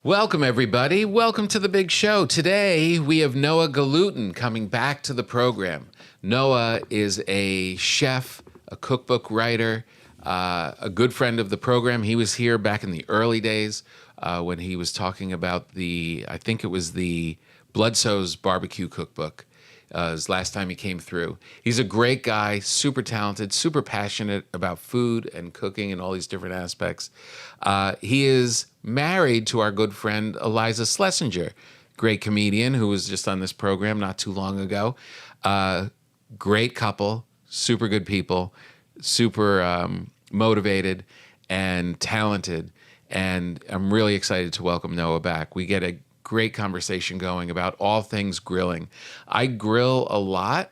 Welcome, everybody. Welcome to the big show. Today, we have Noah Galuten coming back to the program. Noah is a chef, a cookbook writer, a good friend of the program. He was here back in the early days when he was talking about I think it was the Bloodsoe's barbecue cookbook. His last time he came through. He's a great guy, super talented, super passionate about food and cooking and all these different aspects. He is married to our good friend Eliza Schlesinger, great comedian who was just on this program not too long ago. Great couple, super good people, super motivated and talented. And I'm really excited to welcome Noah back. We get a great conversation going about all things grilling. I grill a lot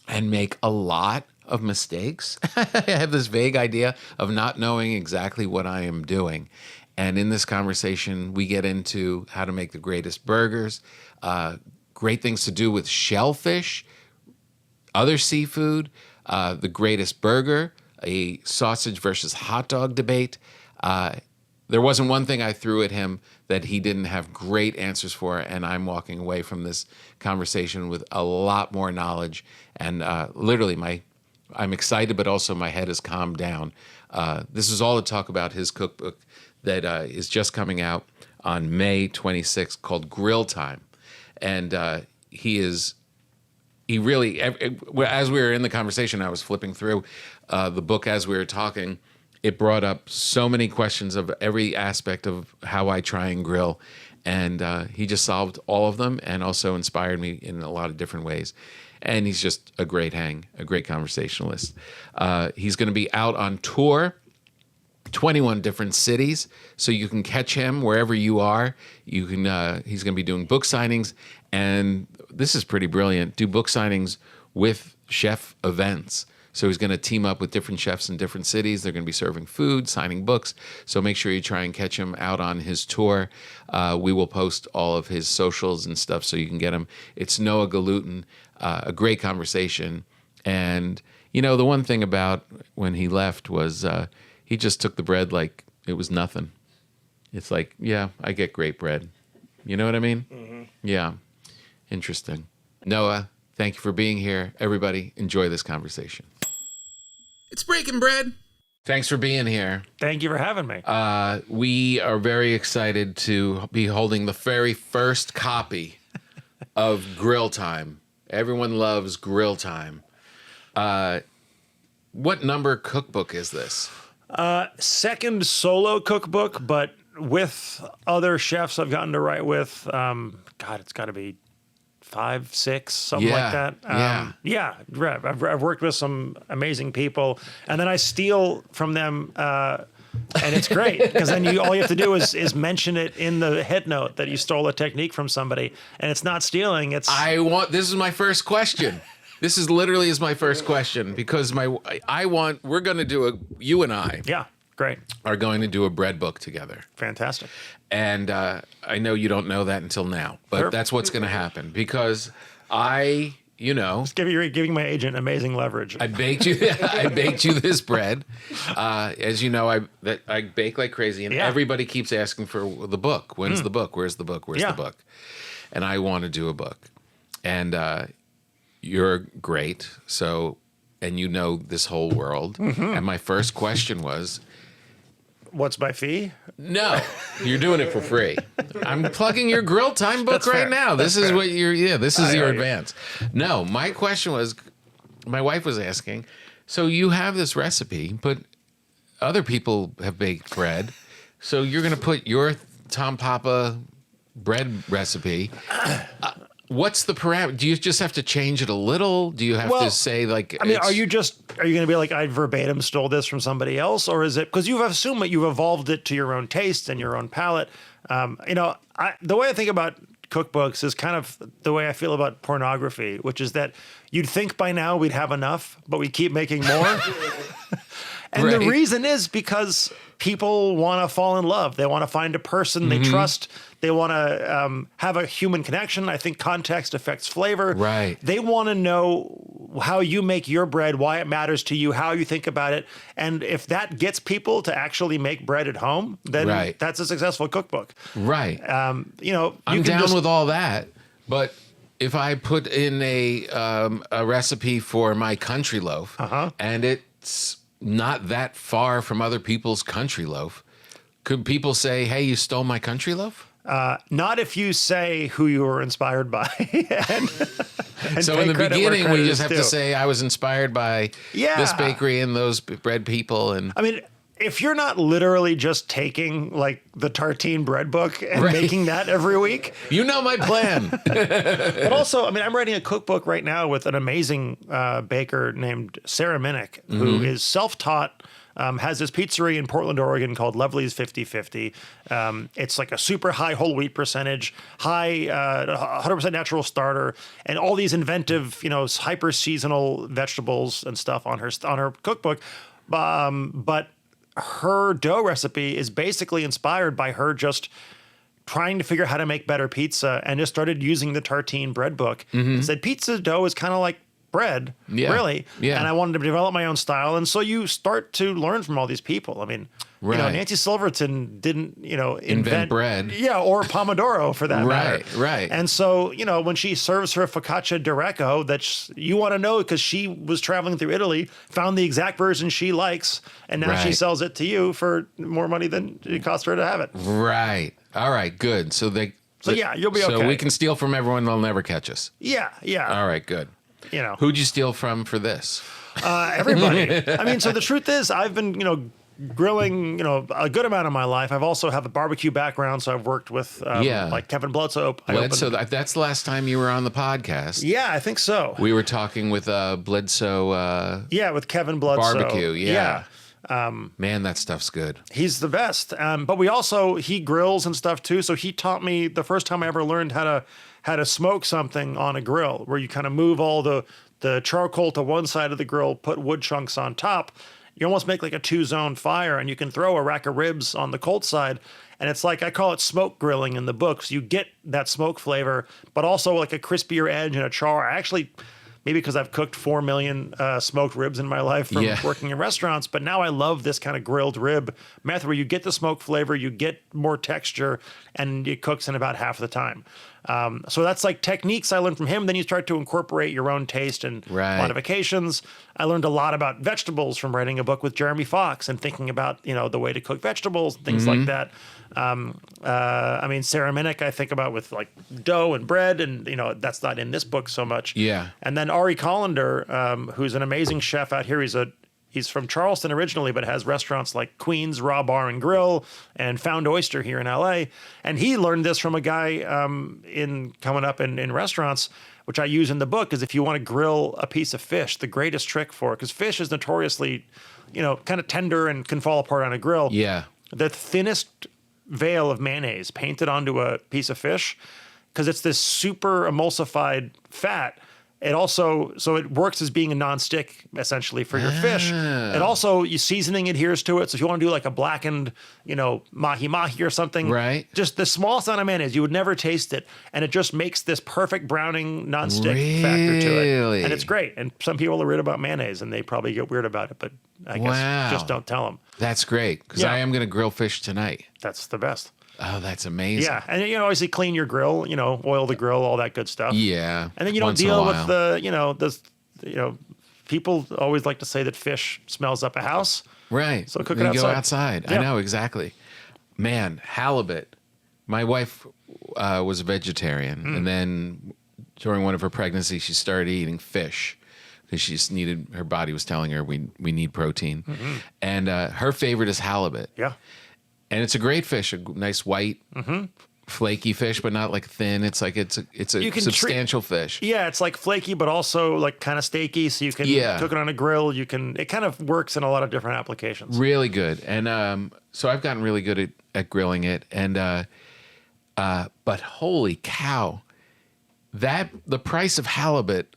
and make a lot of mistakes. I have this vague idea of not knowing exactly what I am doing. And in this conversation, we get into how to make the greatest burgers, great things to do with shellfish, other seafood, the greatest burger, a sausage versus hot dog debate. There wasn't one thing I threw at him that he didn't have great answers for, and I'm walking away from this conversation with a lot more knowledge. And literally, I'm excited, but also my head has calmed down. This is all to talk about his cookbook that is just coming out on May 26th called Grill Time. And he really, as we were in the conversation, I was flipping through the book as we were talking. It brought up so many questions of every aspect of how I try and grill. And he just solved all of them and also inspired me in a lot of different ways. And he's just a great conversationalist. He's going to be out on tour, 21 different cities. So you can catch him wherever you are. He's going to be doing book signings. And this is pretty brilliant. Do book signings with chef events. So he's going to team up with different chefs in different cities. They're going to be serving food, signing books. So make sure you try and catch him out on his tour. We will post all of his socials and stuff so you can get him. It's Noah Galuten, a great conversation. And, you know, the one thing about when he left was he just took the bread like it was nothing. It's like, yeah, I get great bread. You know what I mean? Mm-hmm. Yeah. Interesting. Noah, thank you for being here. Everybody, enjoy this conversation. It's Breaking Bread. Thanks for being here. Thank you for having me. We are very excited to be holding the very first copy of Grill Time. Everyone loves Grill Time. What number cookbook is this? Second solo cookbook, but with other chefs I've gotten to write with. It's got to be 5, 6, something like that. I've worked with some amazing people, and then I steal from them, and it's great because then all you have to do is mention it in the head note that you stole a technique from somebody, and it's not stealing. This is my first question. This is literally my first question because we're going to do you and I. Yeah. Great. Are going to do a bread book together. Fantastic. And I know you don't know that until now, but that's what's going to happen because just giving my agent amazing leverage. I baked you this bread. As you know, I bake like crazy, and everybody keeps asking for the book. When's the book? Where's the book? Where's the book? And I want to do a book, and you're great. So, and you know this whole world. Mm-hmm. And my first question was, what's my fee? No, you're doing it for free. I'm plugging your Grill Time book That's right fair. now. That's This is fair. what this is your advance. No, my question was, my wife was asking, so you have this recipe, but other people have baked bread. So you're going to put your Tom Papa bread recipe. What's the parameter? Do you just have to change it a little? Do you have to say like? I mean, are you going to be like, I verbatim stole this from somebody else, or is it because you've assumed that you've evolved it to your own taste and your own palate? The way I think about cookbooks is kind of the way I feel about pornography, which is that you'd think by now we'd have enough, but we keep making more. And the reason is because people want to fall in love. They want to find a person they trust. They want to have a human connection. I think context affects flavor. Right. They want to know how you make your bread, why it matters to you, how you think about it. And if that gets people to actually make bread at home, then that's a successful cookbook. Right. You know, I'm down with all that, but if I put in a recipe for my country loaf and it's not that far from other people's country loaf, could people say, hey, you stole my country loaf? Not if you say who you were inspired by. and so in the beginning, we just have to say I was inspired by this bakery and those bread people. And I mean, if you're not literally just taking like the Tartine bread book and making that every week, you know my plan. But also, I mean, I'm writing a cookbook right now with an amazing baker named Sarah Minnick, who is self-taught. Has this pizzeria in Portland, Oregon called Lovely's 50/50. It's like a super high whole wheat percentage, high 100% natural starter, and all these inventive, you know, hyper seasonal vegetables and stuff on her cookbook. But her dough recipe is basically inspired by her just trying to figure out how to make better pizza, and just started using the Tartine bread book. And said pizza dough is kind of like bread, really. Yeah. And I wanted to develop my own style. And so you start to learn from all these people. I mean, you know, Nancy Silverton didn't, you know, invent bread. Yeah, or Pomodoro for that matter. Right. And so, you know, when she serves her focaccia d'orecco, you want to know because she was traveling through Italy, found the exact version she likes, and now she sells it to you for more money than it cost her to have it. Right. All right, good. So yeah, you'll be okay. So we can steal from everyone, they'll never catch us. Yeah. All right, good. You know, who'd you steal from for this? Everybody. I mean, so the truth is, I've been, you know, grilling, you know, a good amount of my life. I've also have a barbecue background, so I've worked with like Kevin Bledsoe. That's the last time you were on the podcast. Yeah, I think so. We were talking with Bledsoe. With Kevin Bledsoe. Barbecue. Yeah. Man, that stuff's good. He's the best. But he grills and stuff too. So he taught me the first time I ever learned how to smoke something on a grill, where you kind of move all the charcoal to one side of the grill, put wood chunks on top. You almost make like a 2-zone fire, and you can throw a rack of ribs on the cold side. And it's like, I call it smoke grilling in the books. You get that smoke flavor, but also like a crispier edge and a char. Actually, maybe because I've cooked 4 million smoked ribs in my life from working in restaurants, but now I love this kind of grilled rib method where you get the smoke flavor, you get more texture, and it cooks in about half the time. So that's like techniques I learned from him. Then you start to incorporate your own taste and modifications. I learned a lot about vegetables from writing a book with Jeremy Fox and thinking about, you know, the way to cook vegetables and things like that. I mean, Sarah Minnick, I think about with like dough and bread, and, you know, that's not in this book so much. Yeah. And then Ari Collender, who's an amazing chef out here. He's from Charleston originally, but has restaurants like Queen's Raw Bar and Grill and Found Oyster here in LA. And he learned this from a guy coming up in restaurants, which I use in the book, is if you want to grill a piece of fish, the greatest trick for it, because fish is notoriously, you know, kind of tender and can fall apart on a grill. Yeah. The thinnest veil of mayonnaise painted onto a piece of fish, because it's this super emulsified fat. It also, so it works as being a nonstick essentially for your fish. And also, your seasoning adheres to it. So if you want to do like a blackened, you know, mahi-mahi or something, just the smallest amount of mayonnaise, you would never taste it. And it just makes this perfect browning nonstick factor to it. And it's great. And some people are weird about mayonnaise, and they probably get weird about it, but I guess just don't tell them. That's great, because I am going to grill fish tonight. That's the best. Oh, that's amazing. Yeah. And, you know, obviously clean your grill, you know, oil the grill, all that good stuff. Yeah. And then you don't deal with people always like to say that fish smells up a house. Right. So cook it outside. Go outside. Yeah. I know, exactly. Man, halibut. My wife was a vegetarian. And then during one of her pregnancies, she started eating fish because she just needed, her body was telling her we need protein. And her favorite is halibut. Yeah. And it's a great fish, a nice white, flaky fish, but not like thin. It's like it's a substantial fish. Yeah, it's like flaky, but also like kind of steaky. So you can cook it on a grill. It kind of works in a lot of different applications. Really good. And so I've gotten really good at grilling it. And but holy cow, the price of halibut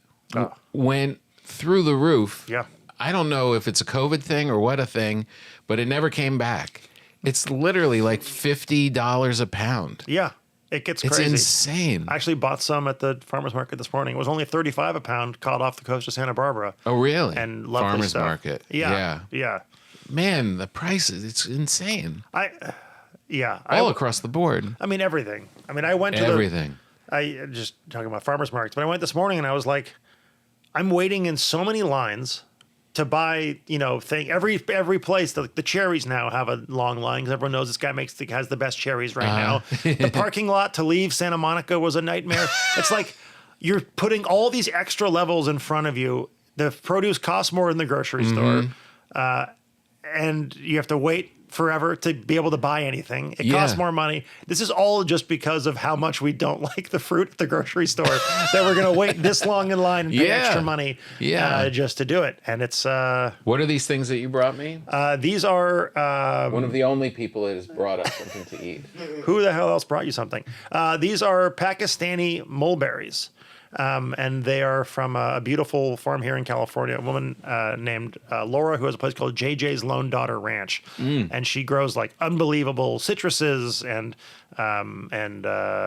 went through the roof. Yeah. I don't know if it's a COVID thing or what a thing, but it never came back. It's literally like $50 a pound. Yeah. It gets It's crazy. insane. I actually bought some at the farmer's market this morning. It was only $35 a pound, caught off the coast of Santa Barbara. Oh, really? And lovely Farmer's stuff. market. Yeah. Yeah. Man, the prices, it's insane. All Across the board. I mean, everything. I mean, I went to Everything. I just talking about farmers markets, but I went this morning and I was like, I'm waiting in so many lines to buy, every place. The cherries now have a long line because everyone knows this guy has the best cherries right now. The parking lot to leave Santa Monica was a nightmare. It's like you're putting all these extra levels in front of you. The produce costs more in the grocery store, and you have to wait forever to be able to buy anything. It costs more money. This is all just because of how much we don't like the fruit at the grocery store that we're going to wait this long in line and pay extra money just to do it. And it's... What are these things that you brought me? These are... one of the only people that has brought us something to eat. Who the hell else brought you something? These are Pakistani mulberries. And they are from a beautiful farm here in California, a woman named Laura, who has a place called JJ's Lone Daughter Ranch. And she grows like unbelievable citruses and avocados.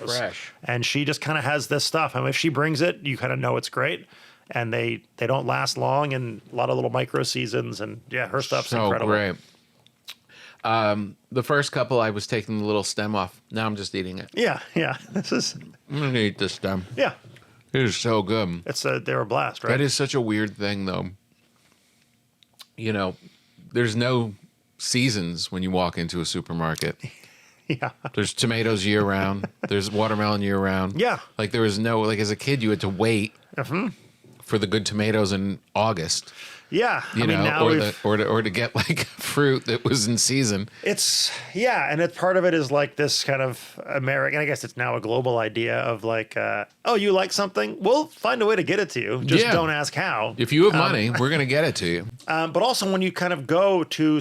So fresh. And she just kind of has this stuff. I mean, if she brings it, you kind of know it's great. And they don't last long, and a lot of little micro seasons. And yeah, her stuff's incredible. Great. The first couple, I was taking the little stem off. Now I'm just eating it. Yeah. I'm gonna eat this stem. Yeah. It is so good. They're a blast, right? That is such a weird thing, though. There's no seasons when you walk into a supermarket. Yeah. There's tomatoes year round. There's watermelon year round. Yeah. Like there was no, like as a kid, you had to wait for the good tomatoes in August. Yeah, or to get like fruit that was in season. And part of it is like this kind of American. I guess it's now a global idea of like, you like something? We'll find a way to get it to you. Just don't ask how. If you have money, we're gonna get it to you. But also when you kind of go to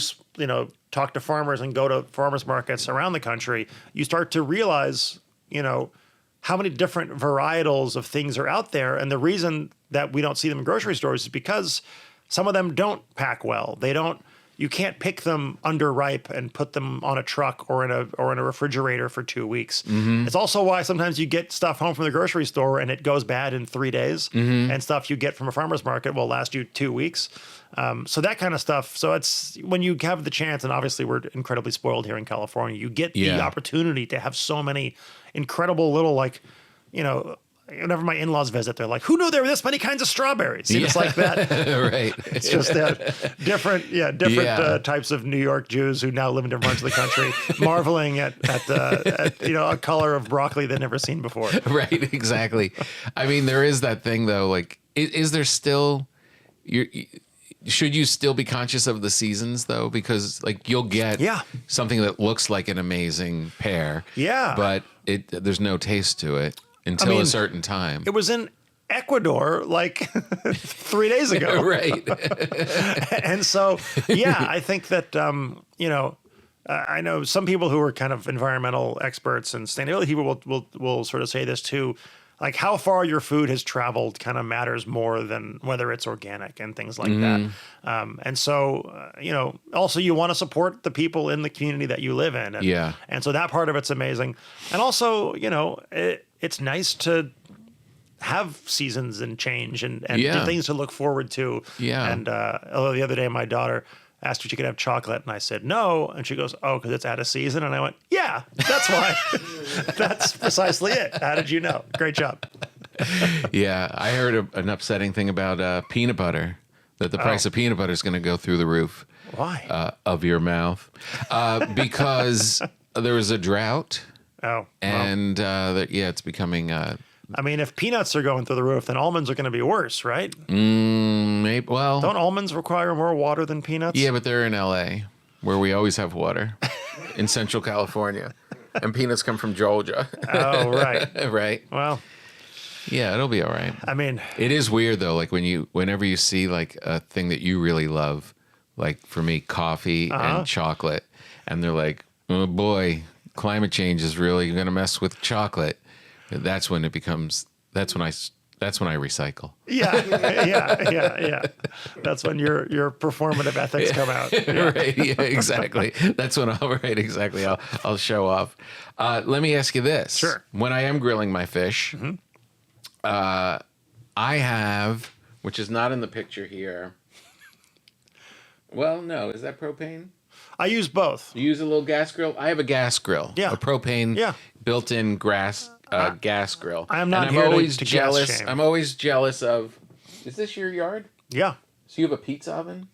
talk to farmers and go to farmers markets around the country, you start to realize how many different varietals of things are out there, and the reason that we don't see them in grocery stores is because some of them don't pack well. You can't pick them underripe and put them on a truck or in a refrigerator for 2 weeks. Mm-hmm. It's also why sometimes you get stuff home from the grocery store and it goes bad in 3 days, and stuff you get from a farmer's market will last you 2 weeks. So that kind of stuff. So it's when you have the chance, and obviously we're incredibly spoiled here in California, you get the opportunity to have so many incredible little whenever my in-laws visit, they're like, who knew there were this many kinds of strawberries? It's like that. Right. It's just different types of New York Jews who now live in different parts of the country, marveling at a color of broccoli they've never seen before. Right, exactly. I mean, there is that thing though, like, is there still, should you still be conscious of the seasons though? Because like you'll get something that looks like an amazing pear, but there's no taste to it. Until a certain time. It was in Ecuador like 3 days ago. Right. And so, I think that, I know some people who are kind of environmental experts and sustainability people will sort of say this too. Like how far your food has traveled kind of matters more than whether it's organic and things like that. And so, also you want to support the people in the community that you live in. And so that part of it's amazing. And also, it's nice to have seasons and change and things to look forward to. Yeah. And the other day, my daughter asked if she could have chocolate, and I said no. And she goes, "Oh, because it's out of season." And I went, "Yeah, that's why." That's precisely it. How did you know? Great job. Yeah, I heard an upsetting thing about peanut butter. That the price of peanut butter is going to go through the roof. Why? Of your mouth, because there was a drought. Oh, and it's becoming. I mean, if peanuts are going through the roof, then almonds are going to be worse, right? Maybe. Well, don't almonds require more water than peanuts? Yeah, but they're in LA, where we always have water, in Central California, and peanuts come from Georgia. Oh, right, right. Well, yeah, it'll be all right. I mean, it is weird though. Like whenever you see like a thing that you really love, like for me, coffee and chocolate, and they're like, oh boy. Climate change is really going to mess with chocolate. That's when That's when I recycle. Yeah. That's when your performative ethics come out. Yeah. Right. Yeah, exactly. That's when I'll show off. Let me ask you this. Sure. When I am grilling my fish, I have, which is not in the picture here. Well, no. Is that propane? I use both. You use a little gas grill? I have a gas grill. Yeah. A propane Yeah. built-in gas grill. I am not and here I'm always to jealous. gas shame. I'm always jealous of. Is this your yard? Yeah. So you have a pizza oven?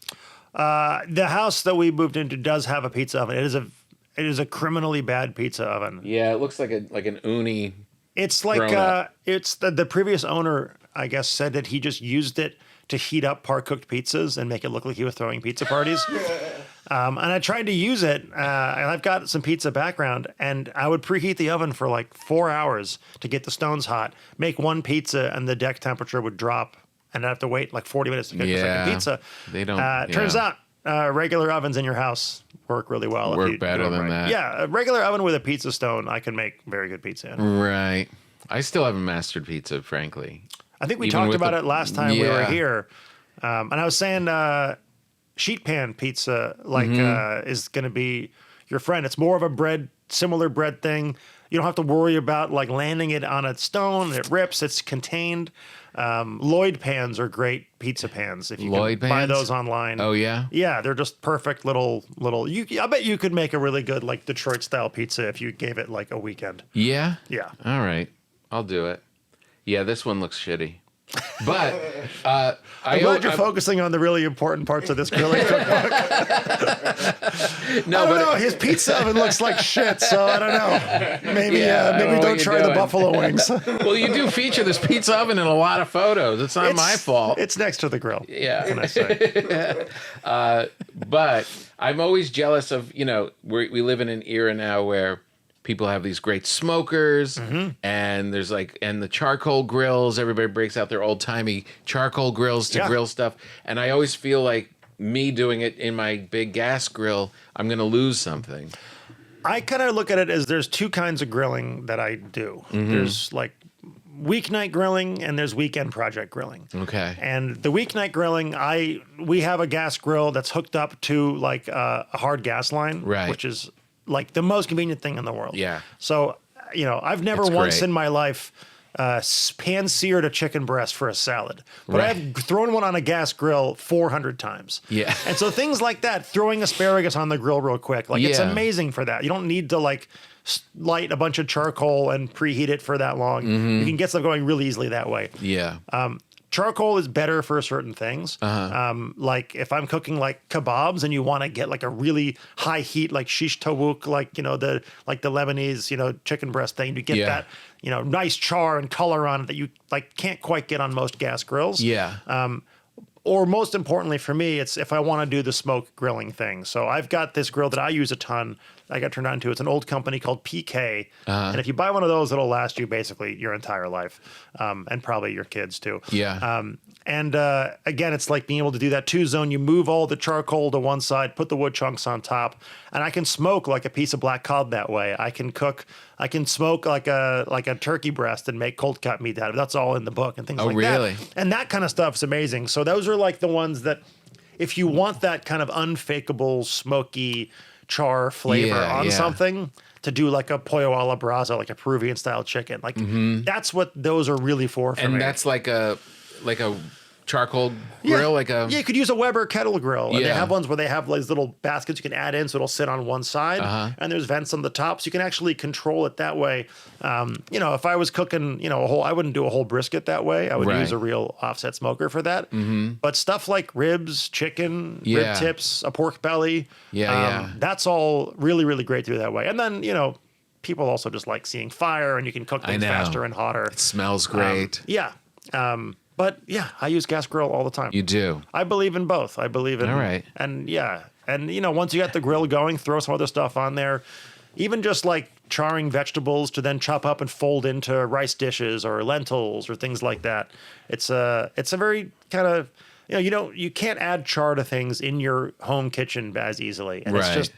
The house that we moved into does have a pizza oven. It is a criminally bad pizza oven. Yeah, it looks like an uni. It's like it's the previous owner, I guess, said that he just used it to heat up par-cooked pizzas and make it look like he was throwing pizza parties. And I tried to use it, and I've got some pizza background, and I would preheat the oven for like 4 hours to get the stones hot, make one pizza, and the deck temperature would drop, and I'd have to wait like 40 minutes to cook the second pizza. They don't. Turns out regular ovens in your house work really well. Work if you better do them than right. that. Yeah, a regular oven with a pizza stone, I can make very good pizza in. Right. I still haven't mastered pizza, frankly. I think we Even talked with about the- it last time we were Yeah. here. And I was saying sheet pan pizza is going to be your friend. It's more of a similar bread thing. You don't have to worry about like landing it on a stone. It rips. It's contained. Lloyd pans are great pizza pans. If you Lloyd can buy pans? those online. Oh, yeah? Yeah, they're just perfect little. I bet you could make a really good like Detroit style pizza if you gave it like a weekend. Yeah? Yeah. All right. I'll do it. Yeah, this one looks shitty. But I'm glad you're focusing on the really important parts of this grilling cookbook. No, I don't know. His pizza oven looks like shit, so I don't know. Maybe I don't know what don't you're try the doing. buffalo wings. Well, you do feature this pizza oven in a lot of photos. It's not my fault. It's next to the grill. Yeah. What can I say? But I'm always jealous of, we live in an era now where people have these great smokers and there's and the charcoal grills. Everybody breaks out their old timey charcoal grills to grill stuff. And I always feel like me doing it in my big gas grill, I'm going to lose something. I kind of look at it as there's two kinds of grilling that I do. There's like weeknight grilling and there's weekend project grilling. Okay. And the weeknight grilling, we have a gas grill that's hooked up to like a hard gas line, Right. which is like the most convenient thing in the world. Yeah. So, I've never It's once great. in my life pan-seared a chicken breast for a salad. But Right. I've thrown one on a gas grill 400 times. Yeah. And so things like that, throwing asparagus on the grill real quick, it's Yeah. amazing for that. You don't need to light a bunch of charcoal and preheat it for that long. You can get stuff going really easily that way. Yeah. Charcoal is better for certain things. Like if I'm cooking like kebabs and you want to get like a really high heat, like shish tawuk, the Lebanese, chicken breast thing, to get Yeah. that, nice char and color on it that you can't quite get on most gas grills. Yeah. Or most importantly for me, it's if I want to do the smoke grilling thing. So I've got this grill that I use a ton. I got turned on to. It's an old company called PK. And if you buy one of those, it'll last you basically your entire life, and probably your kids too. Yeah. And again, it's like being able to do that 2-zone. You move all the charcoal to one side, put the wood chunks on top, and I can smoke like a piece of black cod that way. I can smoke like a turkey breast and make cold cut meat out of it. That's all in the book and things like really? that. And that kind of stuff's amazing. So those are like the ones that, if you want that kind of unfakeable, smoky char flavor on something, to do like a pollo a la brasa, like a Peruvian style chicken, that's what those are really for me. And that's like a charcoal grill, Yeah, you could use a Weber kettle grill. And they Yeah. have ones where they have these little baskets you can add in, so it'll sit on one side, and there's vents on the top, so you can actually control it that way. If I was cooking, I wouldn't do a whole brisket that way. I would Right. use a real offset smoker for that. But stuff like ribs, chicken, Yeah. rib tips, a pork belly, Yeah. that's all really, really great to do that way. And then, people also just like seeing fire, and you can cook things know. faster and hotter. It smells great. But yeah, I use gas grill all the time. You do. I believe in both. I believe in All right. And once you got the grill going, throw some other stuff on there. Even just like charring vegetables to then chop up and fold into rice dishes or lentils or things like that. It's a very kind of you can't add char to things in your home kitchen as easily, and Right.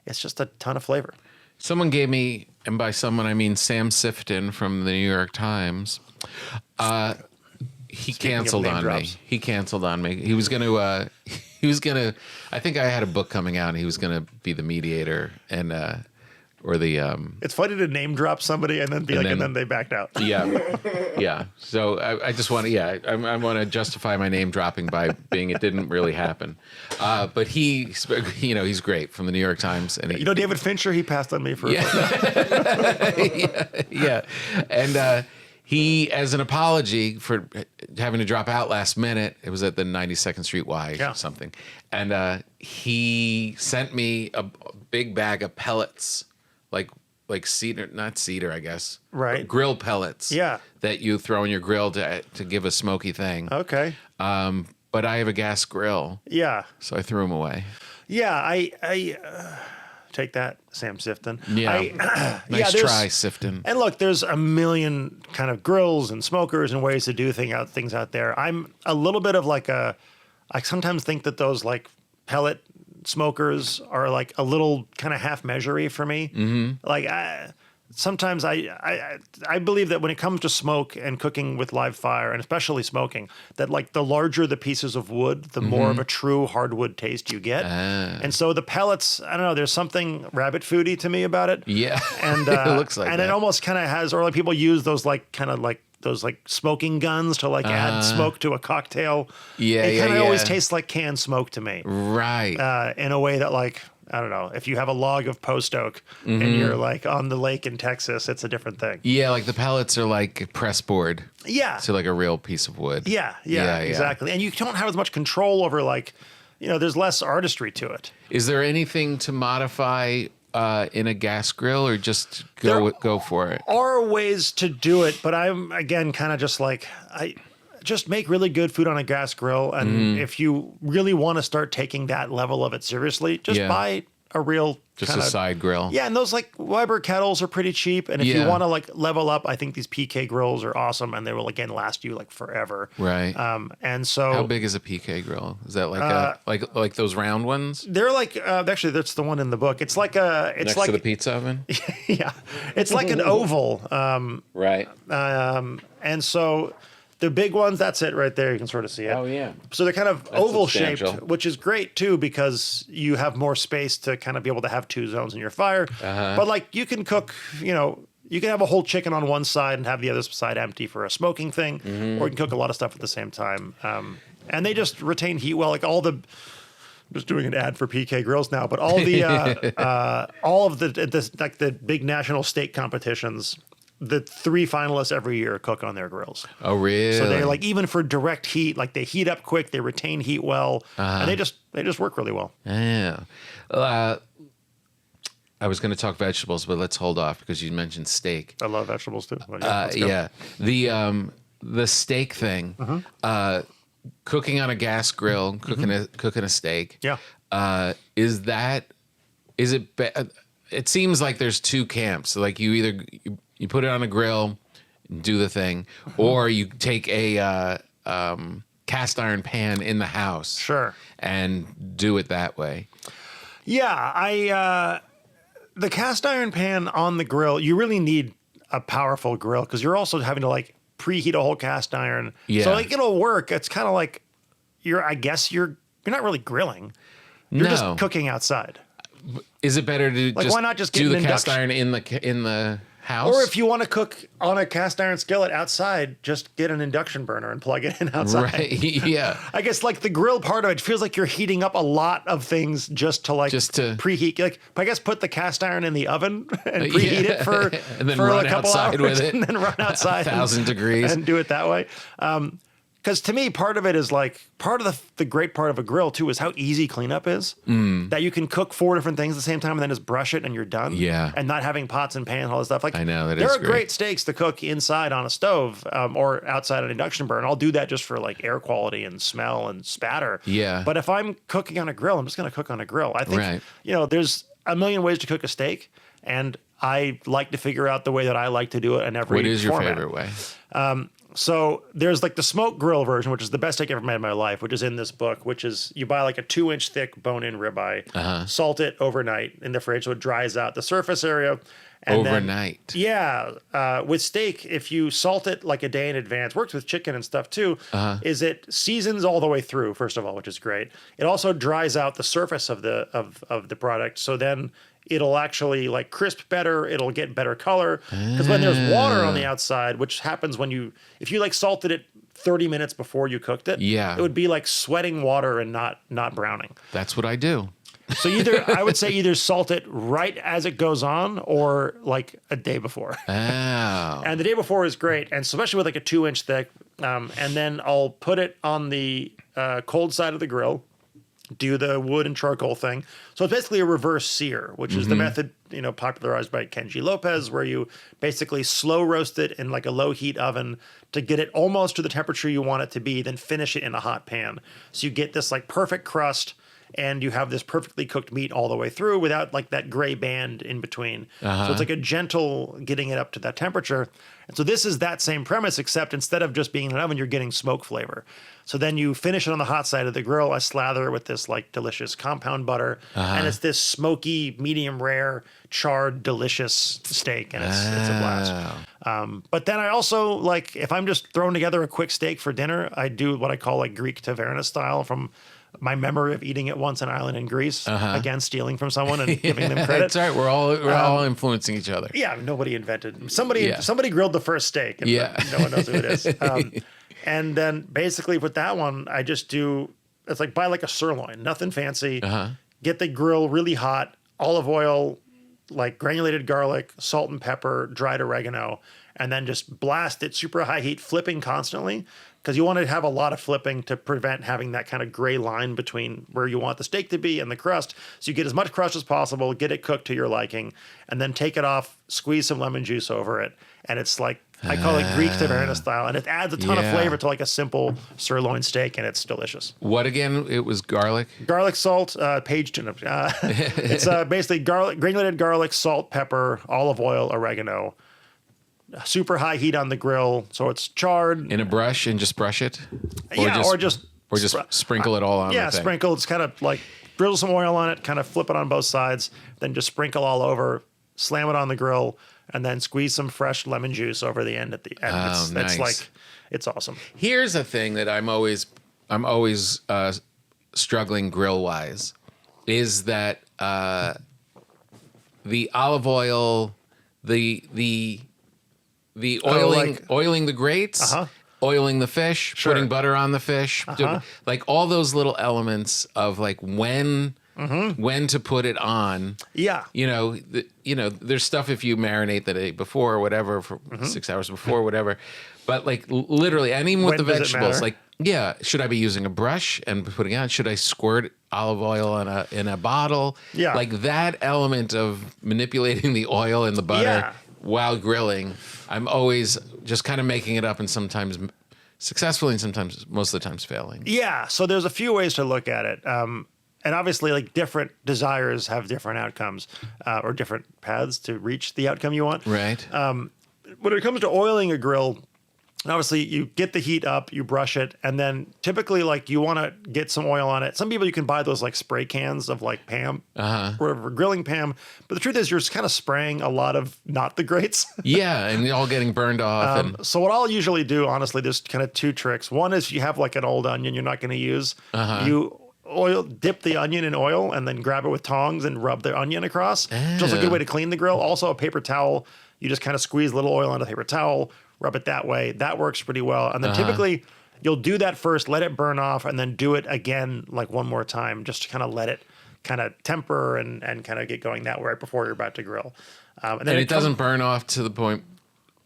it's just a ton of flavor. Someone gave me, and by someone I mean Sam Sifton from the New York Times, He Speaking of canceled name on drops. me. He canceled on me. He was gonna. I think I had a book coming out, and he was gonna be the mediator and or the It's funny to name drop somebody and then be and then they backed out. yeah. So I just want to I want to justify my name dropping by being it didn't really happen. But he's great from the New York Times, and David Fincher, he passed on me for yeah. And he, as an apology for having to drop out last minute, it was at the 92nd Street Y or something, and he sent me a big bag of pellets, like cedar, not cedar, I guess, right? Grill pellets, that you throw in your grill to give a smoky thing. Okay. But I have a gas grill, so I threw them away. Yeah, I take that, Sam Sifton. Yeah. Nice try, Sifton. And look, there's a million kind of grills and smokers and ways to do things out there. I'm a little bit of I sometimes think that those like pellet smokers are like a little kind of half measure-y for me. Mm-hmm. Like sometimes I believe that when it comes to smoke and cooking with live fire, and especially smoking, that like the larger the pieces of wood, the more of a true hardwood taste you get. And so the pellets, I don't know, there's something rabbit foody to me about it. Yeah, and it looks like and that. It almost kind of has, or like people use those like kind of like those like smoking guns to like add smoke to a cocktail. It kind of always tastes like canned smoke to me. Right. In a way that like, I don't know, if you have a log of post oak and you're like on the lake in Texas, it's a different thing. Yeah, like the pellets are like press board. Yeah. So like a real piece of wood. Yeah, exactly. And you don't have as much control over like, there's less artistry to it. Is there anything to modify in a gas grill, or just go for it? There are ways to do it, but I'm again kind of just like I just make really good food on a gas grill, and if you really want to start taking that level of it seriously, just buy a real a side grill. Yeah, and those like Weber kettles are pretty cheap, and if you want to like level up, I think these PK grills are awesome, and they will again last you like forever. Right. And so how big is a PK grill? Is that like like those round ones? They're like actually that's the one in the book. It's like next to the pizza oven. Yeah, it's like an oval. Right. And so the big ones, that's it right there. You can sort of see it. Oh, yeah. So they're kind of That's oval shaped, substantial. which is great too, because you have more space to kind of be able to have two zones in your fire. But like you can cook, you can have a whole chicken on one side and have the other side empty for a smoking thing, or you can cook a lot of stuff at the same time. And they just retain heat well. Like I'm just doing an ad for PK Grills now, but all the all of the big national steak competitions, the 3 finalists every year cook on their grills. Oh, really? So they're like, even for direct heat, like they heat up quick, they retain heat well, and they just work really well. Yeah. I was going to talk vegetables, but let's hold off because you mentioned steak. I love vegetables too. Yeah. The steak thing, cooking on a gas grill, cooking a steak. Yeah. Is it? It seems like there's two camps. Like you either you put it on a grill, and do the thing, or you take a cast iron pan in the house, Sure, and do it that way. Yeah, the cast iron pan on the grill, you really need a powerful grill because you're also having to like preheat a whole cast iron. Yeah. So like it'll work. It's kind of like I guess you're not really grilling. You're just cooking outside. Is it better to why not just do get the an cast induction? iron in the house? Or if you want to cook on a cast iron skillet outside, just get an induction burner and plug it in outside. Right. Yeah. I guess like the grill part of it feels like you're heating up a lot of things just to preheat. Like I guess put the cast iron in the oven and preheat it for and then for run a couple outside hours with it. and then run outside 1,000 degrees and do it that way. Because to me, part of it is like part of the great part of a grill too is how easy cleanup is. That you can cook 4 different things at the same time and then just brush it and you're done. Yeah. And not having pots and pans, all this stuff. Like I know there are great steaks to cook inside on a stove or outside an induction burner. I'll do that just for like air quality and smell and spatter. Yeah. But if I'm cooking on a grill, I'm just going to cook on a grill. I think there's a million ways to cook a steak, and I like to figure out the way that I like to do it in every What is your format. favorite way? So there's like the smoke grill version, which is the best steak I've ever made in my life, which is in this book, which is you buy like a 2-inch thick bone-in ribeye, salt it overnight in the fridge so it dries out the surface area. And overnight. Then, with steak, if you salt it like a day in advance, works with chicken and stuff too, is it seasons all the way through, first of all, which is great. It also dries out the surface of the product. So then it'll actually like crisp better. It'll get better color. Because when there's water on the outside, which happens if you like salted it 30 minutes before you cooked it, it would be like sweating water and not browning. That's what I do. So I would say either salt it right as it goes on or like a day before. Oh. And the day before is great. And especially with like a 2-inch thick. And then I'll put it on the cold side of the grill, do the wood and charcoal thing. So it's basically a reverse sear, which is the method, popularized by Kenji Lopez, where you basically slow roast it in like a low heat oven to get it almost to the temperature you want it to be, then finish it in a hot pan. So you get this like perfect crust, and you have this perfectly cooked meat all the way through without like that gray band in between. So it's like a gentle getting it up to that temperature. And so this is that same premise, except instead of just being in an oven, you're getting smoke flavor. So then you finish it on the hot side of the grill. I slather it with this like delicious compound butter. And it's this smoky, medium rare, charred, delicious steak. And it's a blast. But then I also like, if I'm just throwing together a quick steak for dinner, I do what I call like Greek taverna style from my memory of eating it once on an island in Greece, again, stealing from someone and giving them credit. That's right. We're all influencing each other. Yeah. Nobody invented. Somebody grilled the first steak. And no one knows who it is. And then basically with that one, I just it's like buy like a sirloin, nothing fancy. Get the grill really hot, olive oil, like granulated garlic, salt and pepper, dried oregano, and then just blast it super high heat, flipping constantly. Because you want to have a lot of flipping to prevent having that kind of gray line between where you want the steak to be and the crust. So you get as much crust as possible, get it cooked to your liking, and then take it off, squeeze some lemon juice over it. And it's like, I call it Greek taverna style. And it adds a ton of flavor to like a simple sirloin steak, and it's delicious. What again? It was garlic? Garlic, salt, page turnip. It's basically granulated garlic, salt, pepper, olive oil, oregano. Super high heat on the grill, so it's charred. In a brush and just brush it? Or just sprinkle it all on. Yeah, sprinkle. It's kind of like drizzle some oil on it, kind of flip it on both sides, then just sprinkle all over, slam it on the grill, and then squeeze some fresh lemon juice over the end at the end. Nice. It's awesome. Here's a thing that I'm always struggling grill wise, is that the olive oil, the oiling the grates, oiling the fish, putting butter on the fish, like all those little elements of like when to put it on. Yeah. There's stuff if you marinate the day before or whatever, for 6 hours before, whatever. But like literally, and even with the vegetables, like, should I be using a brush and putting it on? Should I squirt olive oil in a bottle? Yeah. Like that element of manipulating the oil and the butter while grilling, I'm always just kind of making it up, and sometimes successfully and sometimes, most of the times, failing. Yeah, so there's a few ways to look at it. And obviously, like, different desires have different outcomes or different paths to reach the outcome you want. Right. When it comes to oiling a grill, obviously, you get the heat up, you brush it, and then typically, like, you want to get some oil on it. Some people, you can buy those, like, spray cans of, like, Pam, or grilling Pam. But the truth is, you're just kind of spraying a lot of not the greats. Yeah, and all getting burned off. So what I'll usually do, honestly, there's kind of two tricks. One is you have, like, an old onion you're not going to use. You dip the onion in oil and then grab it with tongs and rub the onion across. It's also a good way to clean the grill. Also, a paper towel. You just kind of squeeze a little oil onto a paper towel, rub it that way. That works pretty well. And then typically you'll do that first, let it burn off, and then do it again like one more time, just to kind of let it kind of temper and kind of get going that way right before you're about to grill. And then it doesn't burn off to the point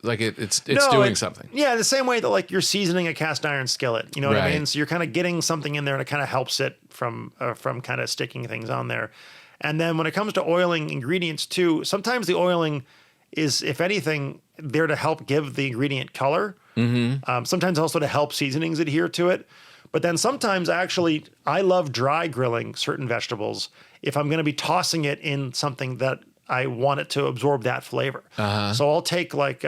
like it's doing something. Yeah, the same way that like you're seasoning a cast iron skillet. You know what I mean? So you're kind of getting something in there and it kind of helps it from kind of sticking things on there. And then when it comes to oiling ingredients too, sometimes the oiling is, if anything, there to help give the ingredient color. Sometimes also to help seasonings adhere to it. But then sometimes actually, I love dry grilling certain vegetables if I'm going to be tossing it in something that I want it to absorb that flavor. So I'll take like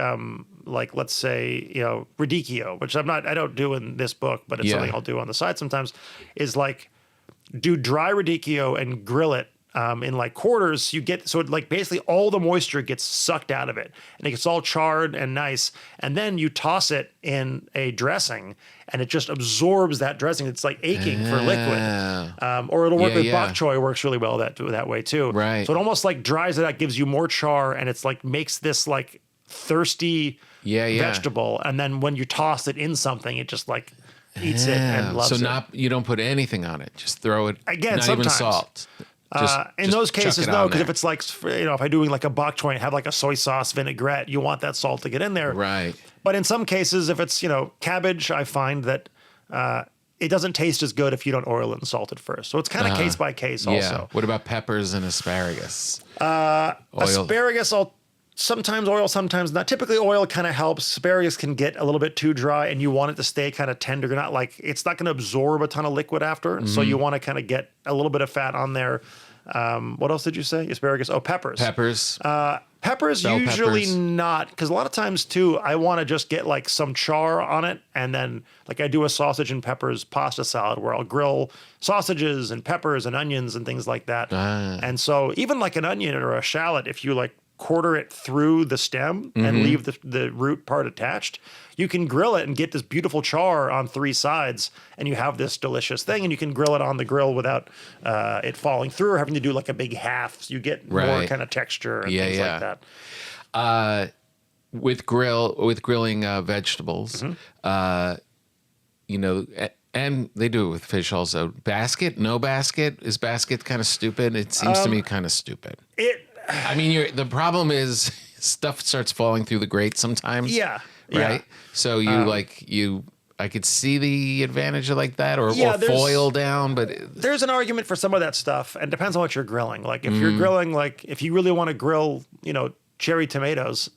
like let's say, radicchio, which I don't do in this book, but it's something I'll do on the side sometimes, is like do dry radicchio and grill it in like quarters. You get, so it like basically all the moisture gets sucked out of it and it gets all charred and nice. And then you toss it in a dressing and it just absorbs that dressing. It's like aching for liquid. Or it'll work with bok choy, works really well that way too. Right. So it almost like dries it out, gives you more char, and it's like makes this like thirsty vegetable. And then when you toss it in something, it just like eats it and loves it. So you don't put anything on it. Just throw it. Again, not sometimes. even salt. In those cases, no, because there. if it's like, if I'm doing like a bok choy and have like a soy sauce vinaigrette, you want that salt to get in there. Right. But in some cases, if it's, cabbage, I find that it doesn't taste as good if you don't oil it and salt it first. So it's kind of case by case also. What about peppers and asparagus? Asparagus, sometimes oil, sometimes not. Typically oil kind of helps. Asparagus can get a little bit too dry and you want it to stay kind of tender. You're not like, it's not going to absorb a ton of liquid after. So you want to kind of get a little bit of fat on there. What else did you say? Asparagus. Oh, peppers. Peppers Bell usually peppers. not, because a lot of times too, I want to just get like some char on it. And then like I do a sausage and peppers pasta salad where I'll grill sausages and peppers and onions and things like that. And so even like an onion or a shallot, if you like quarter it through the stem and leave the root part attached, you can grill it and get this beautiful char on three sides, and you have this delicious thing, and you can grill it on the grill without it falling through or having to do like a big half. So you get more kind of texture and things like that. With grilling vegetables, and they do it with fish also. Basket, no basket? Is basket kind of stupid? It seems to me kind of stupid. I mean, the problem is stuff starts falling through the grate sometimes. Yeah. Right? So I could see the advantage of like that or foil down, but there's an argument for some of that stuff, and depends on what you're grilling. Like if you're grilling, like if you really want to grill, cherry tomatoes,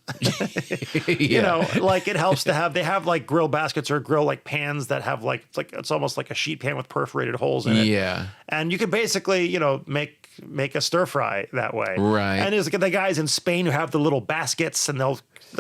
like it helps to have, they have like grill baskets or grill like pans that have like, it's almost like a sheet pan with perforated holes in it. Yeah. And you can basically, make a stir fry that way. Right. And there's like the guys in Spain who have the little baskets and they'll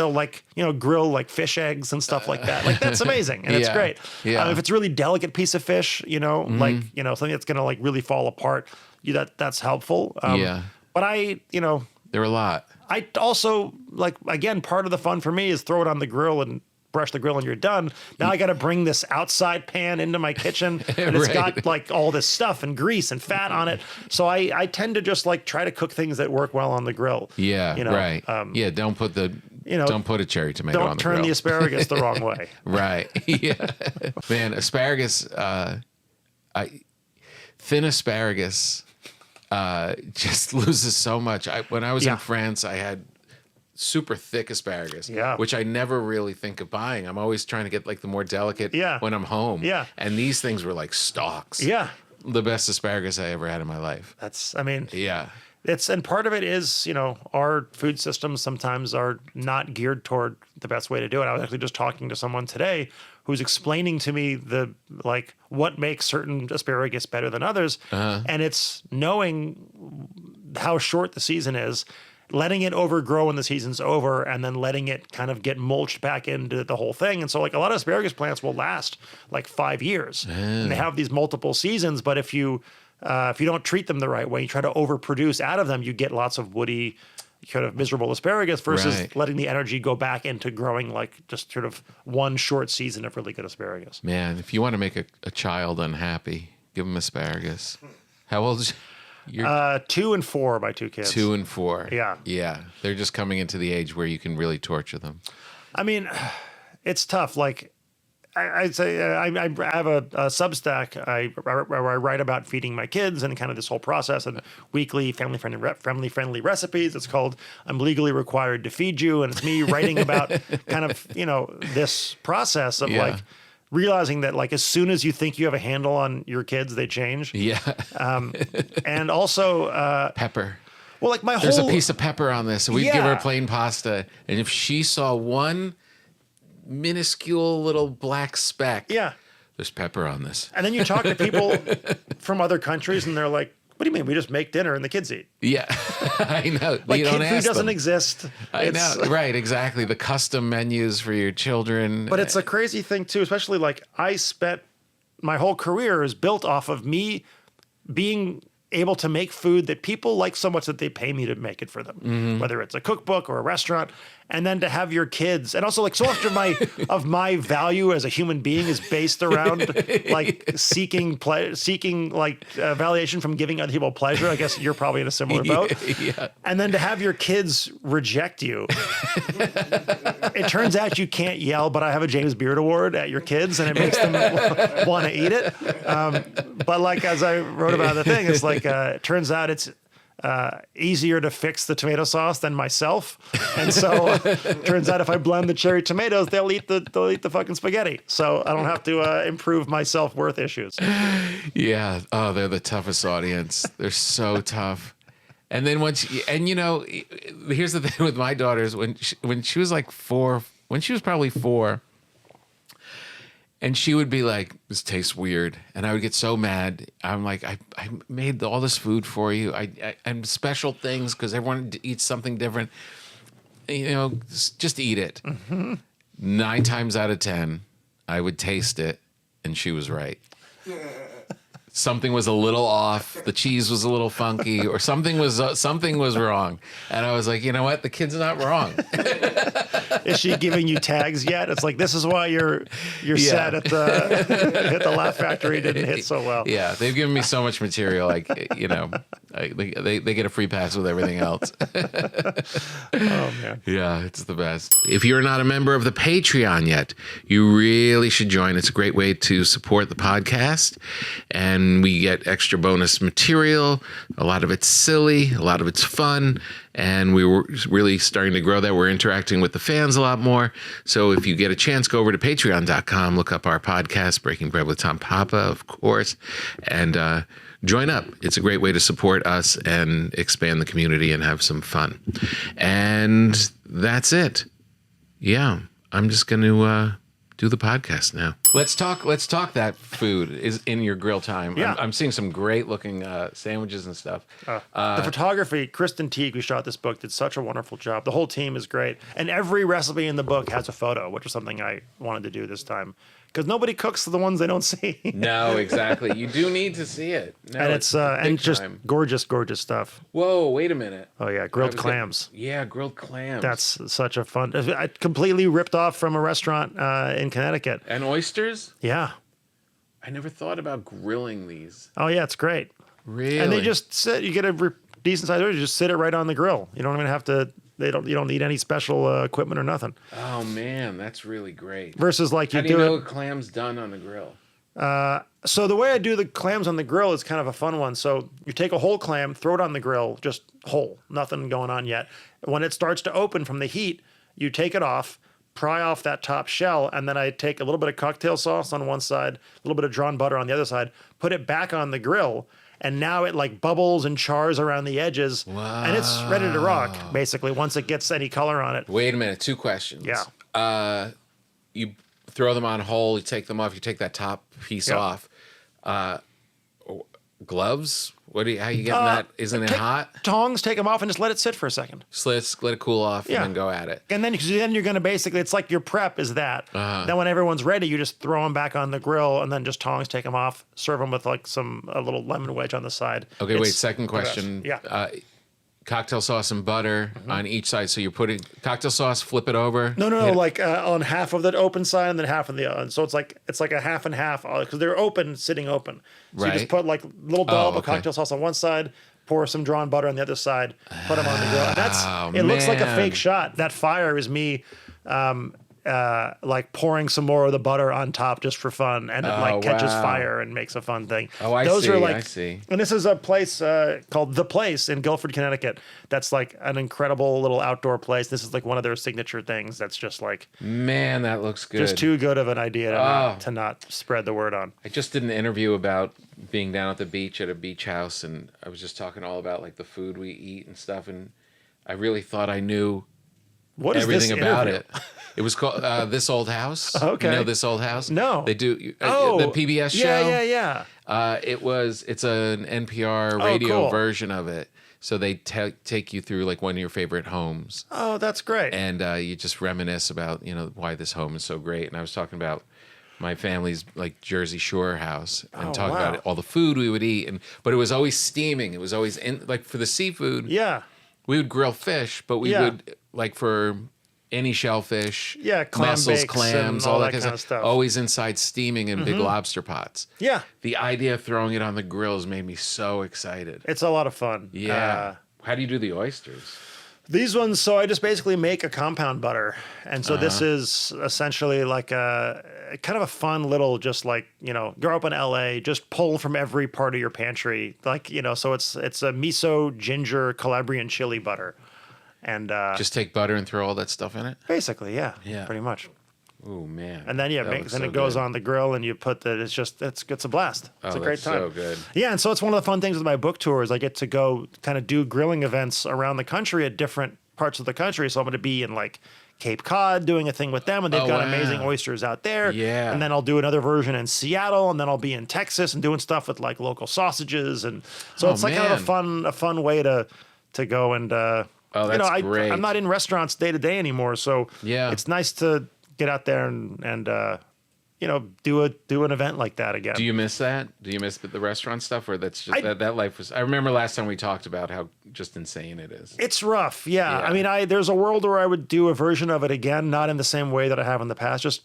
like, grill like fish eggs and stuff like that. Like that's amazing. And it's great. Yeah. If it's a really delicate piece of fish, like, something that's going to like really fall apart, that's helpful. But there are a lot. I also like, again, part of the fun for me is throw it on the grill and brush the grill and you're done. Now I got to bring this outside pan into my kitchen and it's got like all this stuff and grease and fat on it. So I tend to just like try to cook things that work well on the grill. Yeah. Right. Don't put don't put a cherry tomato on the grill. Don't turn the asparagus the wrong way. Right. Yeah. Man, asparagus, thin asparagus just loses so much. When I was in France, I had super thick asparagus, which I never really think of buying. I'm always trying to get like the more delicate when I'm home. Yeah. And these things were like stalks. Yeah. The best asparagus I ever had in my life. And part of it is, our food systems sometimes are not geared toward the best way to do it. I was actually just talking to someone today who's explaining to me what makes certain asparagus better than others. And it's knowing how short the season is, letting it overgrow when the season's over, and then letting it kind of get mulched back into the whole thing. And so like a lot of asparagus plants will last like 5 years and they have these multiple seasons. But if you don't treat them the right way, you try to overproduce out of them, you get lots of woody, kind of miserable asparagus versus letting the energy go back into growing like just sort of one short season of really good asparagus. Man, if you want to make a child unhappy, give them asparagus. How old is you're 2 and 4, my two kids. 2 and 4. Yeah. Yeah. They're just coming into the age where you can really torture them. I mean, it's tough. Like, I'd say I have a Substack where I write about feeding my kids and kind of this whole process and weekly family-friendly recipes. It's called I'm Legally Required to Feed You. And it's me writing about kind of, this process of like realizing that like as soon as you think you have a handle on your kids, they change. Yeah. And also pepper. Well, like there's a piece of pepper on this. So we give her plain pasta. And if she saw one minuscule little black speck, there's pepper on this. And then you talk to people from other countries and they're like, What do you mean? We just make dinner and the kids eat. Yeah, I know. Like you don't kid food ask doesn't them. exist. I know. Right, exactly. The custom menus for your children. But it's a crazy thing too, especially like I spent my whole career is built off of me being able to make food that people like so much that they pay me to make it for them, whether it's a cookbook or a restaurant. And then to have your kids, and also like so much of my value as a human being is based around like seeking like validation from giving other people pleasure. I guess you're probably in a similar boat. Yeah. And then to have your kids reject you. It turns out you can't yell, but I have a James Beard Award at your kids, and it makes them want to eat it. But like as I wrote about the thing, it's like it turns out it's easier to fix the tomato sauce than myself, and so turns out if I blend the cherry tomatoes, they'll eat the fucking spaghetti. So I don't have to improve my self-worth issues. Yeah. Oh, they're the toughest audience. They're so tough. And then here's the thing with my daughters. When she was like 4, when she was probably 4, and she would be like, "This tastes weird," and I would get so mad. I'm like, "I made all this food for you. I'm special things because everyone eats something different. Just eat it." 9 times out of 10, I would taste it, and she was right. Something was a little off. The cheese was a little funky, or something was wrong. And I was like, you know what? The kid's not wrong. Is she giving you tags yet? It's like, this is why you're sad at the Laugh Factory didn't hit so well. Yeah, they've given me so much material. Like, they get a free pass with everything else. Oh man. Yeah, it's the best. If you're not a member of the Patreon yet, you really should join. It's a great way to support the podcast, and we get extra bonus material. A lot of it's silly, a lot of it's fun, and we were really starting to grow that. We're interacting with the fans a lot more. So if you get a chance, go over to patreon.com, look up our podcast, Breaking Bread with Tom Papa, of course, and join up. It's a great way to support us and expand the community and have some fun. And that's it. Yeah, I'm just going to do the podcast now. Let's talk that food is in your grill time. Yeah. I'm seeing some great looking sandwiches and stuff. The photography, Kristen Teague, who shot this book, did such a wonderful job. The whole team is great. And every recipe in the book has a photo, which is something I wanted to do this time. Because nobody cooks the ones they don't see. No, exactly. You do need to see it. No, And it's and just gorgeous, gorgeous stuff. Whoa, wait a minute. Oh yeah, grilled clams. Yeah, grilled clams. That's such a fun. I completely ripped off from a restaurant in Connecticut. And oysters? Yeah. I never thought about grilling these. Oh yeah, it's great. Really? And they just sit. You get a decent size oyster, just sit it right on the grill. You don't even have to. You don't need any special equipment or nothing. Oh man, that's really great. Versus like How do you know a clam's done on the grill? So the way I do the clams on the grill is kind of a fun one. So you take a whole clam, throw it on the grill, just whole, nothing going on yet. When it starts to open from the heat, you take it off, pry off that top shell, and then I take a little bit of cocktail sauce on one side, a little bit of drawn butter on the other side, put it back on the grill, and now it like bubbles and chars around the edges. Wow. And it's ready to rock, basically, once it gets any color on it. Wait a minute, 2 questions. Yeah. You throw them on whole, you take them off, you take that top piece off. Gloves? How you getting that? Isn't it hot? Tongs, take them off and just let it sit for a second. Let it cool off Yeah. and then go at it. And then you're going to basically, it's like your prep is that. Then when everyone's ready, you just throw them back on the grill and then just tongs, take them off, serve them with like a little lemon wedge on the side. Okay, wait, second question. Yeah. Cocktail sauce and butter on each side. So you're putting cocktail sauce, flip it over. No, like on half of the open side and then half on the other. So it's like a half and half because they're open, sitting open. So you just put like a little dollop of cocktail sauce on one side, pour some drawn butter on the other side, put them on the grill. And it looks like a fake shot. That fire is me like pouring some more of the butter on top just for fun, and it like catches fire and makes a fun thing. Oh, I see. And this is a place called The Place in Guilford, Connecticut. That's like an incredible little outdoor place. This is like one of their signature things. That's just like, man, that looks good. Just too good of an idea to not spread the word on. I just did an interview about being down at the beach at a beach house, and I was just talking all about like the food we eat and stuff, and I really thought I knew everything about it. It was called This Old House. Okay. You know This Old House? No. They do the PBS show. Yeah. It's an NPR radio cool. version of it. So they take you through like one of your favorite homes. Oh, that's great. And you just reminisce about, why this home is so great. And I was talking about my family's like Jersey Shore house and talking about all the food we would eat. But it was always steaming. It was always like for the seafood. Yeah. We would grill fish, but we would like for any shellfish, clam mussels, bakes clams, and all that kind of stuff. Always inside steaming in big lobster pots. Yeah. The idea of throwing it on the grills made me so excited. It's a lot of fun. Yeah. How do you do the oysters? These ones, so I just basically make a compound butter. And so this is essentially like a kind of a fun little, just like, grow up in LA, just pull from every part of your pantry. Like, so it's a miso, ginger, Calabrian chili butter. And just take butter and throw all that stuff in it? Basically, yeah. Pretty much. Oh man! And then then it goes on the grill, and you put it's a blast. It's a great time. So good. Yeah, and so it's one of the fun things with my book tours. I get to go kind of do grilling events around the country at different parts of the country. So I'm going to be in like Cape Cod doing a thing with them, and they've got amazing oysters out there. Yeah. And then I'll do another version in Seattle, and then I'll be in Texas and doing stuff with like local sausages, and so it's like kind of a fun way to go and. That's great. I'm not in restaurants day to day anymore, so it's nice to get out there and do an event like that again. Do you miss that? Do you miss the restaurant stuff, or that's just that life was? I remember last time we talked about how just insane it is. It's rough, yeah. I mean, there's a world where I would do a version of it again, not in the same way that I have in the past. Just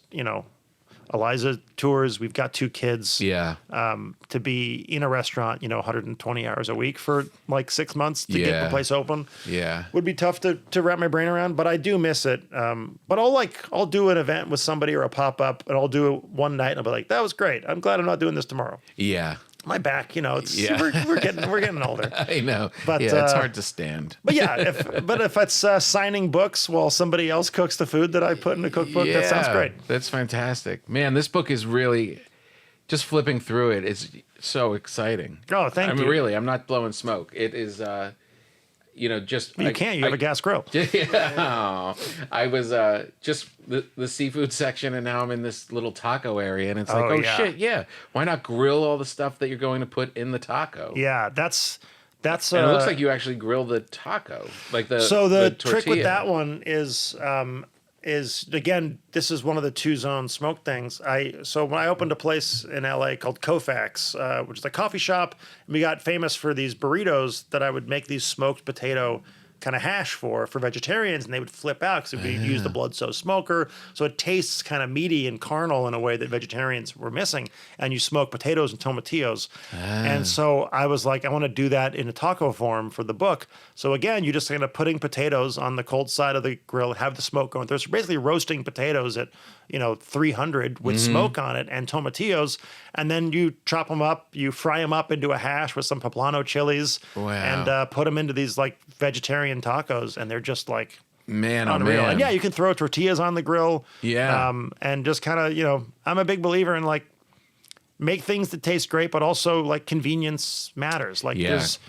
Eliza tours. We've got 2 kids. Yeah. To be in a restaurant, 120 hours a week for like 6 months to get the place open. Yeah. Would be tough to wrap my brain around, but I do miss it. But I'll do an event with somebody or a pop-up, and I'll do it one night and I'll be like, that was great. I'm glad I'm not doing this tomorrow. Yeah. My back, we're getting older. I know. But it's hard to stand. But yeah, if it's signing books while somebody else cooks the food that I put in a cookbook, that sounds great. That's fantastic. Man, this book is really just flipping through it is so exciting. Oh, thank you. I mean, really, I'm not blowing smoke. It is just you have a gas grill. Yeah, I was just the seafood section, and now I'm in this little taco area, and it's like, shit, yeah. Why not grill all the stuff that you're going to put in the taco? Yeah, that's. And it looks like you actually grill the taco, like the. So the trick tortilla. with that one is again, this is one of the 2-zone smoke things. So when I opened a place in LA called Koufax, which is a coffee shop, and we got famous for these burritos that I would make these smoked potato kind of hash for vegetarians, and they would flip out because we use the blood so smoker, so it tastes kind of meaty and carnal in a way that vegetarians were missing. And you smoke potatoes and tomatillos, and so I was like, I want to do that in a taco form for the book. So again, you just end up putting potatoes on the cold side of the grill, have the smoke going. There's basically roasting potatoes at 300 with smoke on it, and tomatillos, and then you chop them up, you fry them up into a hash with some poblano chilies, and put them into these like vegetarian tacos, and they're just like unreal. And yeah, you can throw tortillas on the grill. Yeah. And just kind of, I'm a big believer in like make things that taste great, but also like convenience matters. Like there's,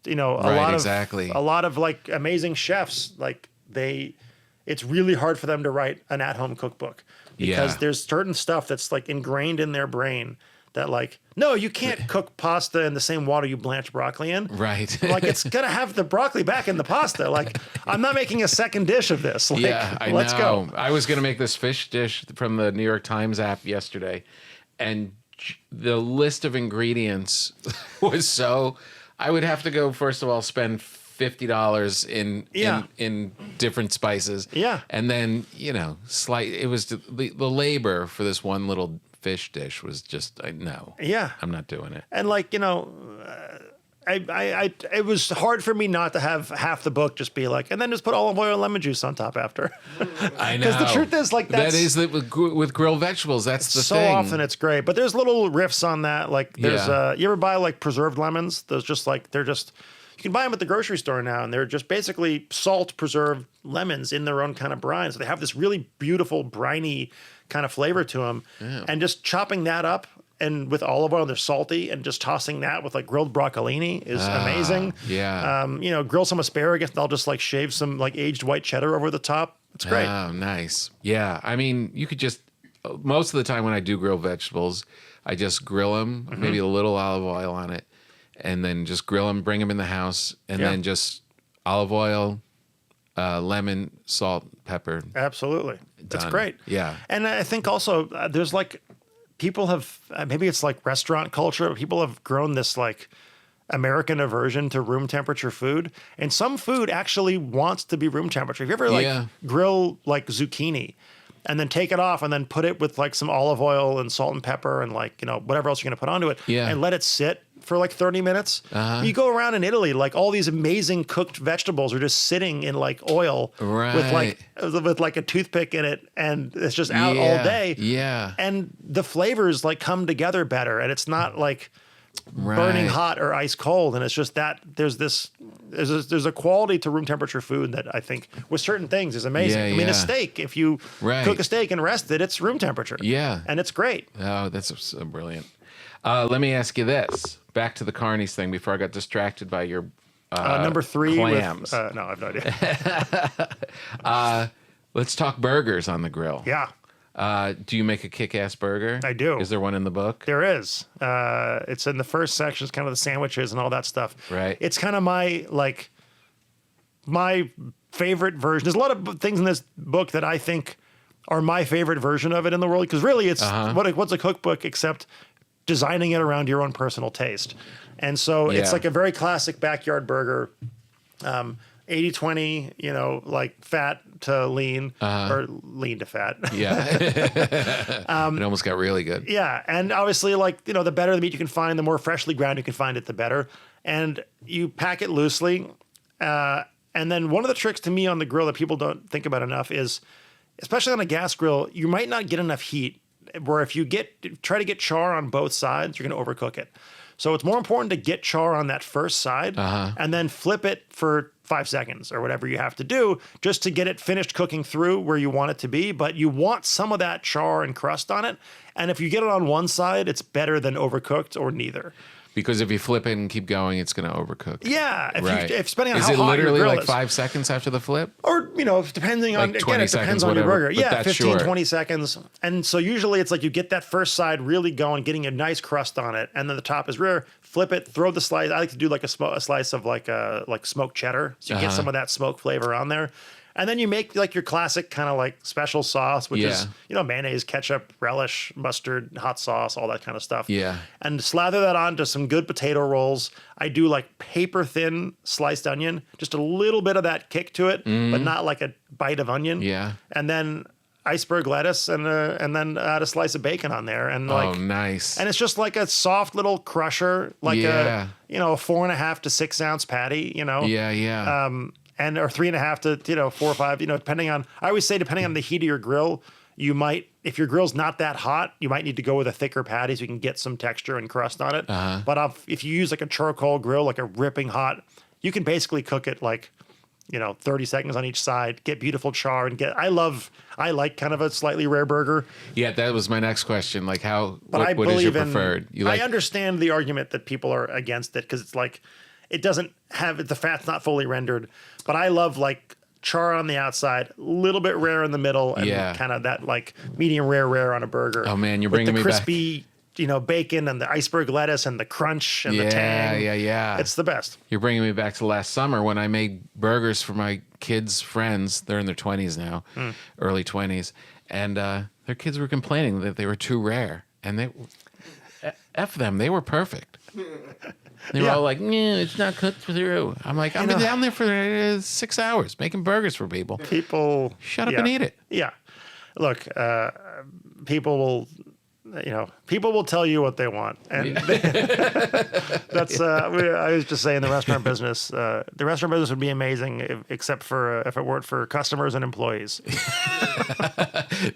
a lot of like amazing chefs, like it's really hard for them to write an at-home cookbook because there's certain stuff that's like ingrained in their brain that like, no, you can't cook pasta in the same water you blanch broccoli in. Right. Like it's gonna have the broccoli back in the pasta. Like I'm not making a second dish of this. Like, let's go. I was gonna make this fish dish from the New York Times app yesterday, and the list of ingredients was so. I would have to go first of all spend $50 in different spices. Yeah. And then it was the labor for this one little fish dish was just no. Yeah. I'm not doing it. And like, it was hard for me not to have half the book just be like, and then just put olive oil and lemon juice on top after. I know. Because the truth is like that is with grilled vegetables. That's the so thing. So often it's great, but there's little riffs on that. Like there's you ever buy like preserved lemons? Those just like you can buy them at the grocery store now, and they're just basically salt preserved lemons in their own kind of brine. So they have this really beautiful briny kind of flavor to them. Yeah. And just chopping that up and with olive oil, they're salty, and just tossing that with like grilled broccolini is amazing. Yeah. Grill some asparagus, and I'll just like shave some like aged white cheddar over the top. It's great. Oh, nice. Yeah. I mean, you could just most of the time when I do grilled vegetables, I just grill them, maybe a little olive oil on it, and then just grill them, bring them in the house, and then just olive oil, lemon, salt, pepper. Absolutely. That's Done. great. Yeah. And I think also there's like people have maybe it's like restaurant culture. But people have grown this like American aversion to room temperature food, and some food actually wants to be room temperature. If you ever like grill like zucchini and then take it off and then put it with like some olive oil and salt and pepper and like, you know, whatever else you're going to put onto it and let it sit for like 30 minutes. You go around in Italy, like all these amazing cooked vegetables are just sitting in like oil with like a toothpick in it, and it's just out all day. Yeah. And the flavors like come together better, and it's not like burning hot or ice cold. And it's just that there's a quality to room temperature food that I think with certain things is amazing. I mean, a steak, if you cook a steak and rest it, it's room temperature. Yeah. And it's great. Oh, that's so brilliant. Let me ask you this. Back to the carnies thing before I got distracted by your number 3 clams. With, no, I have no idea. Let's talk burgers on the grill. Yeah. Do you make a kick-ass burger? I do. Is there one in the book? There is. It's in the first section. It's kind of the sandwiches and all that stuff. Right. It's kind of my favorite version. There's a lot of things in this book that I think are my favorite version of it in the world, because really it's what's a cookbook except designing it around your own personal taste. And so it's like a very classic backyard burger. 80-20, you know, like fat to lean or lean to fat. Yeah. It almost got really good. Yeah. And obviously, like, you know, the better the meat you can find, the more freshly ground you can find it, the better. And you pack it loosely. And then one of the tricks to me on the grill that people don't think about enough is, especially on a gas grill, you might not get enough heat, where if you try to get char on both sides, you're going to overcook it. So it's more important to get char on that first side and then flip it for 5 seconds or whatever you have to do just to get it finished cooking through where you want it to be. But you want some of that char and crust on it. And if you get it on one side, it's better than overcooked or neither. Because if you flip it and keep going, it's going to overcook. Yeah. If depending on is how it hot your literally grill like is. 5 seconds after the flip? Or, you know, depending on, like again, it depends on your burger. But Yeah, that's 15, short. 20 seconds. And so usually it's like you get that first side really going, getting a nice crust on it. And then the top is rare. Flip it, throw the slice. I like to do like a slice of like smoked cheddar. So you get some of that smoke flavor on there. And then you make like your classic kind of like special sauce, which is, you know, mayonnaise, ketchup, relish, mustard, hot sauce, all that kind of stuff. Yeah. And slather that onto some good potato rolls. I do like paper thin sliced onion, just a little bit of that kick to it, but not like a bite of onion. Yeah. And then iceberg lettuce and then add a slice of bacon on there. And like, nice. And it's just like a soft little crusher, like a 4.5 to 6 ounce patty, you know? Yeah. And or 3.5 to 4 or 5, you know, depending on the heat of your grill, you might, if your grill's not that hot, you might need to go with a thicker patty so you can get some texture and crust on it. But if you use like a charcoal grill, like a ripping hot, you can basically cook it like, 30 seconds on each side, get beautiful char and I like kind of a slightly rare burger. Yeah, that was my next question. Like what is your preferred? I understand the argument that people are against it because it's like, it doesn't have, the fat's not fully rendered, but I love like char on the outside, a little bit rare in the middle, and kind of that like medium rare on a burger. Oh man, you're bringing me back. The crispy, bacon and the iceberg lettuce and the crunch and the tang. Yeah. It's the best. You're bringing me back to last summer when I made burgers for my kids' friends. They're in their 20s now, early 20s, and their kids were complaining that they were too rare, and F them, they were perfect. They were all like, it's not cooked through. I'm like, I've been down there for 6 hours making burgers for people. People shut up and eat it. Yeah. Look, people will tell you what they want. And that's, I was just saying the restaurant business would be amazing except for if it weren't for customers and employees.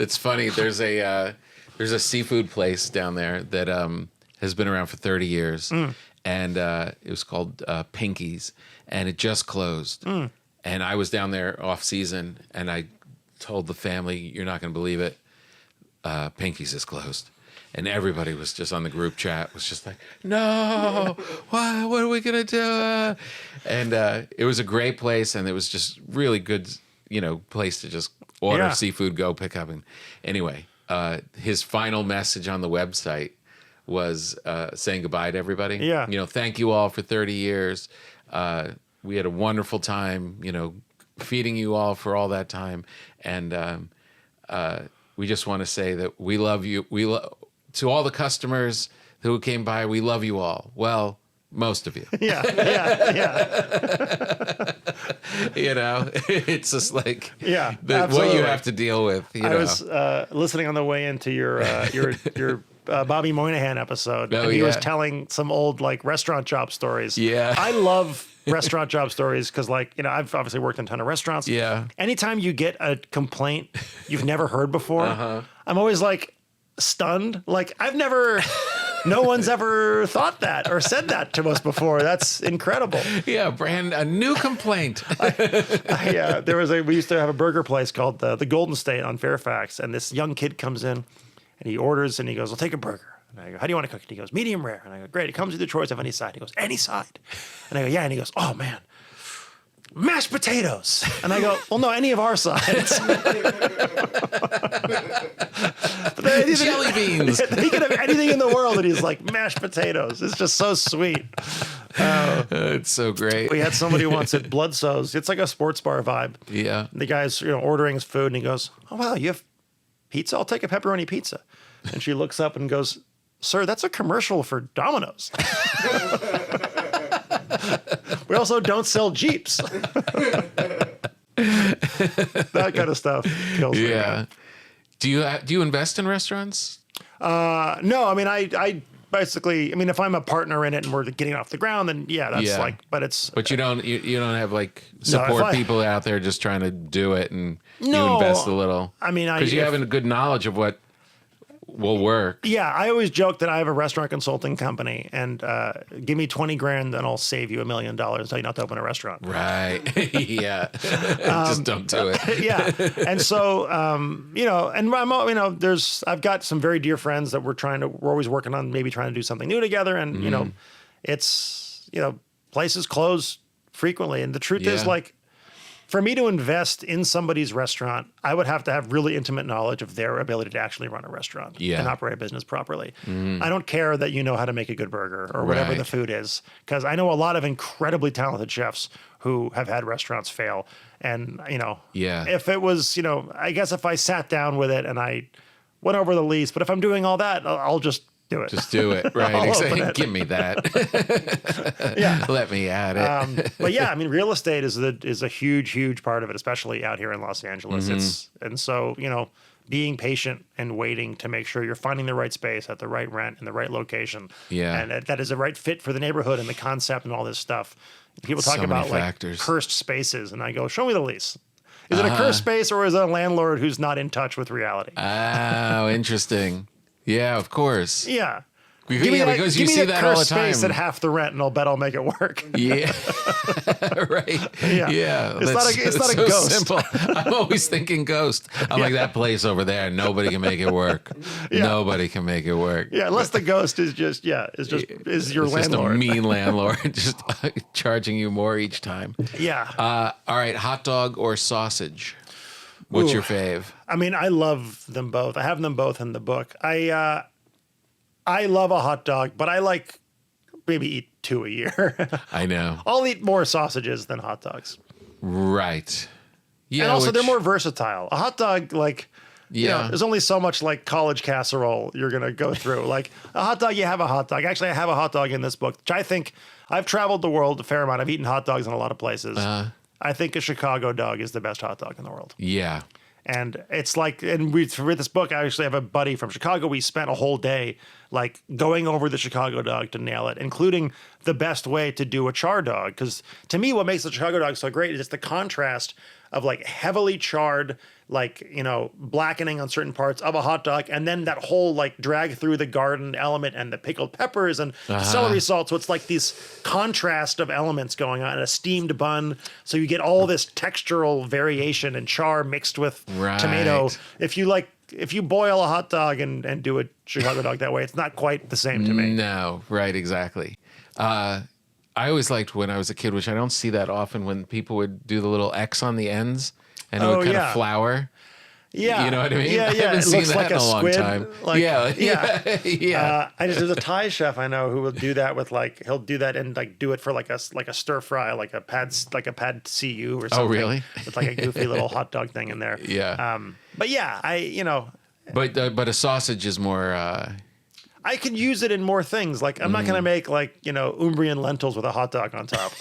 It's funny. There's a seafood place down there that has been around for 30 years. And it was called Pinky's, and it just closed. And I was down there off season, and I told the family, "You're not going to believe it, Pinky's is closed." And everybody was just on the group chat, was just like, "No, what are we going to do?" And it was a great place, and it was just really good, place to just order seafood, go pick up. And anyway, his final message on the website was saying goodbye to everybody. Yeah. You know, thank you all for 30 years. We had a wonderful time, you know, feeding you all for all that time. And we just want to say that we love you. To all the customers who came by, we love you all. Well, most of you. Yeah. You know, it's just like Yeah, what you have to deal with. You know? was listening on the way into your Bobby Moynihan episode, Oh, and he was yeah. telling some old like restaurant job stories. Yeah. I love restaurant job stories because, like, you know, I've obviously worked in a ton of restaurants. Yeah. Anytime you get a complaint you've never heard before, I'm always like stunned. Like, no one's ever thought that or said that to us before. That's incredible. Yeah, a new complaint. We used to have a burger place called the Golden State on Fairfax, and this young kid comes in and he orders and he goes, "I'll take a burger." And I go, "How do you want to cook it?" He goes, "Medium rare." And I go, "Great. It comes with the choice of any side." He goes, "Any side?" And I go, "Yeah." And he goes, "Oh man, mashed potatoes." And I go, "Well, no, any of our sides." Jelly beans. He could have anything in the world, and he's like, mashed potatoes. It's just so sweet. It's so great. We had somebody once at Bloodso's. It's like a sports bar vibe. Yeah. The guy's, you know, ordering his food, and he goes, "Oh wow, you have pizza? I'll take a pepperoni pizza." And she looks up and goes, "Sir, that's a commercial for Domino's." We also don't sell Jeeps. That kind of stuff kills me. Yeah. Do you invest in restaurants? No, I mean, I basically, I mean, if I'm a partner in it and we're getting off the ground, then yeah, that's like, but it's. But you don't have like support people out there just trying to do it, and you invest a little. I mean, because you have a good knowledge of what will work. Yeah, I always joke that I have a restaurant consulting company, and give me 20 grand and I'll save you $1 million. Tell you not to open a restaurant. Right. Yeah. Just don't do it. Yeah. And so, you know, and I'm, you know, I've got some very dear friends that we're always working on maybe trying to do something new together. And, you know, it's, you know, places close frequently. And the truth is, like, for me to invest in somebody's restaurant, I would have to have really intimate knowledge of their ability to actually run a restaurant and operate a business properly. I don't care that you know how to make a good burger or whatever the food is, because I know a lot of incredibly talented chefs who have had restaurants fail. And, you know, if it was, you know, I guess if I sat down with it and I went over the lease, but if I'm doing all that, I'll just do it. Just do it. Right. Exactly. Give me that. Yeah. Let me add it. But yeah, I mean, real estate is a huge part of it, especially out here in Los Angeles. And so, you know, being patient and waiting to make sure you're finding the right space at the right rent in the right location. Yeah. And that is a right fit for the neighborhood and the concept and all this stuff. People talk So about many like factors. cursed spaces. And I go, show me the lease. Is it a cursed space, or is it a landlord who's not in touch with reality? Oh, interesting. Yeah, of course. Yeah. Because you see that all the time. Space at half the rent, and I'll bet I'll make it work. Yeah, right. Yeah, It's not a so ghost. Simple. I'm always thinking ghost. I'm like, that place over there. Nobody can make it work. Nobody can make it work. Yeah, unless the ghost is just your It's landlord. just a mean landlord, just charging you more each time. Yeah. All right, hot dog or sausage? What's your fave? I mean, I love them both. I have them both in the book. I love a hot dog, but I like maybe eat 2 a year. I know. I'll eat more sausages than hot dogs. Right. Yeah. And also, they're more versatile. A hot dog, like, you know, Yeah. there's only so much like college casserole you're going to go through. Like a hot dog, you have a hot dog. Actually, I have a hot dog in this book, which I think I've traveled the world a fair amount. I've eaten hot dogs in a lot of places. I think a Chicago dog is the best hot dog in the world. Yeah. And it's like, and with this book, I actually have a buddy from Chicago. We spent a whole day like going over the Chicago dog to nail it, including the best way to do a char dog. Because to me, what makes the Chicago dog so great is just the contrast of like heavily charred, like, you know, blackening on certain parts of a hot dog, and then that whole like drag through the garden element and the pickled peppers and celery salt. So it's like these contrast of elements going on in a steamed bun. So you get all this textural variation and char mixed with tomato. If you boil a hot dog and do a Chicago dog that way, it's not quite the same to me. No, right, exactly. I always liked when I was a kid, which I don't see that often, when people would do the little X on the ends and it would kind of flour. Yeah. You know what I mean? Yeah, I yeah. haven't It seen looks that like in a a long squid. time. Like, Yeah. Yeah. There's a Thai chef I know who will do that with like he'll do that and like do it for like a stir fry, like a pad cu or something. Oh, really? With like a goofy little hot dog thing in there. Yeah. But yeah, But a sausage is more. I could use it in more things. Like I'm not gonna make like Umbrian lentils with a hot dog on top.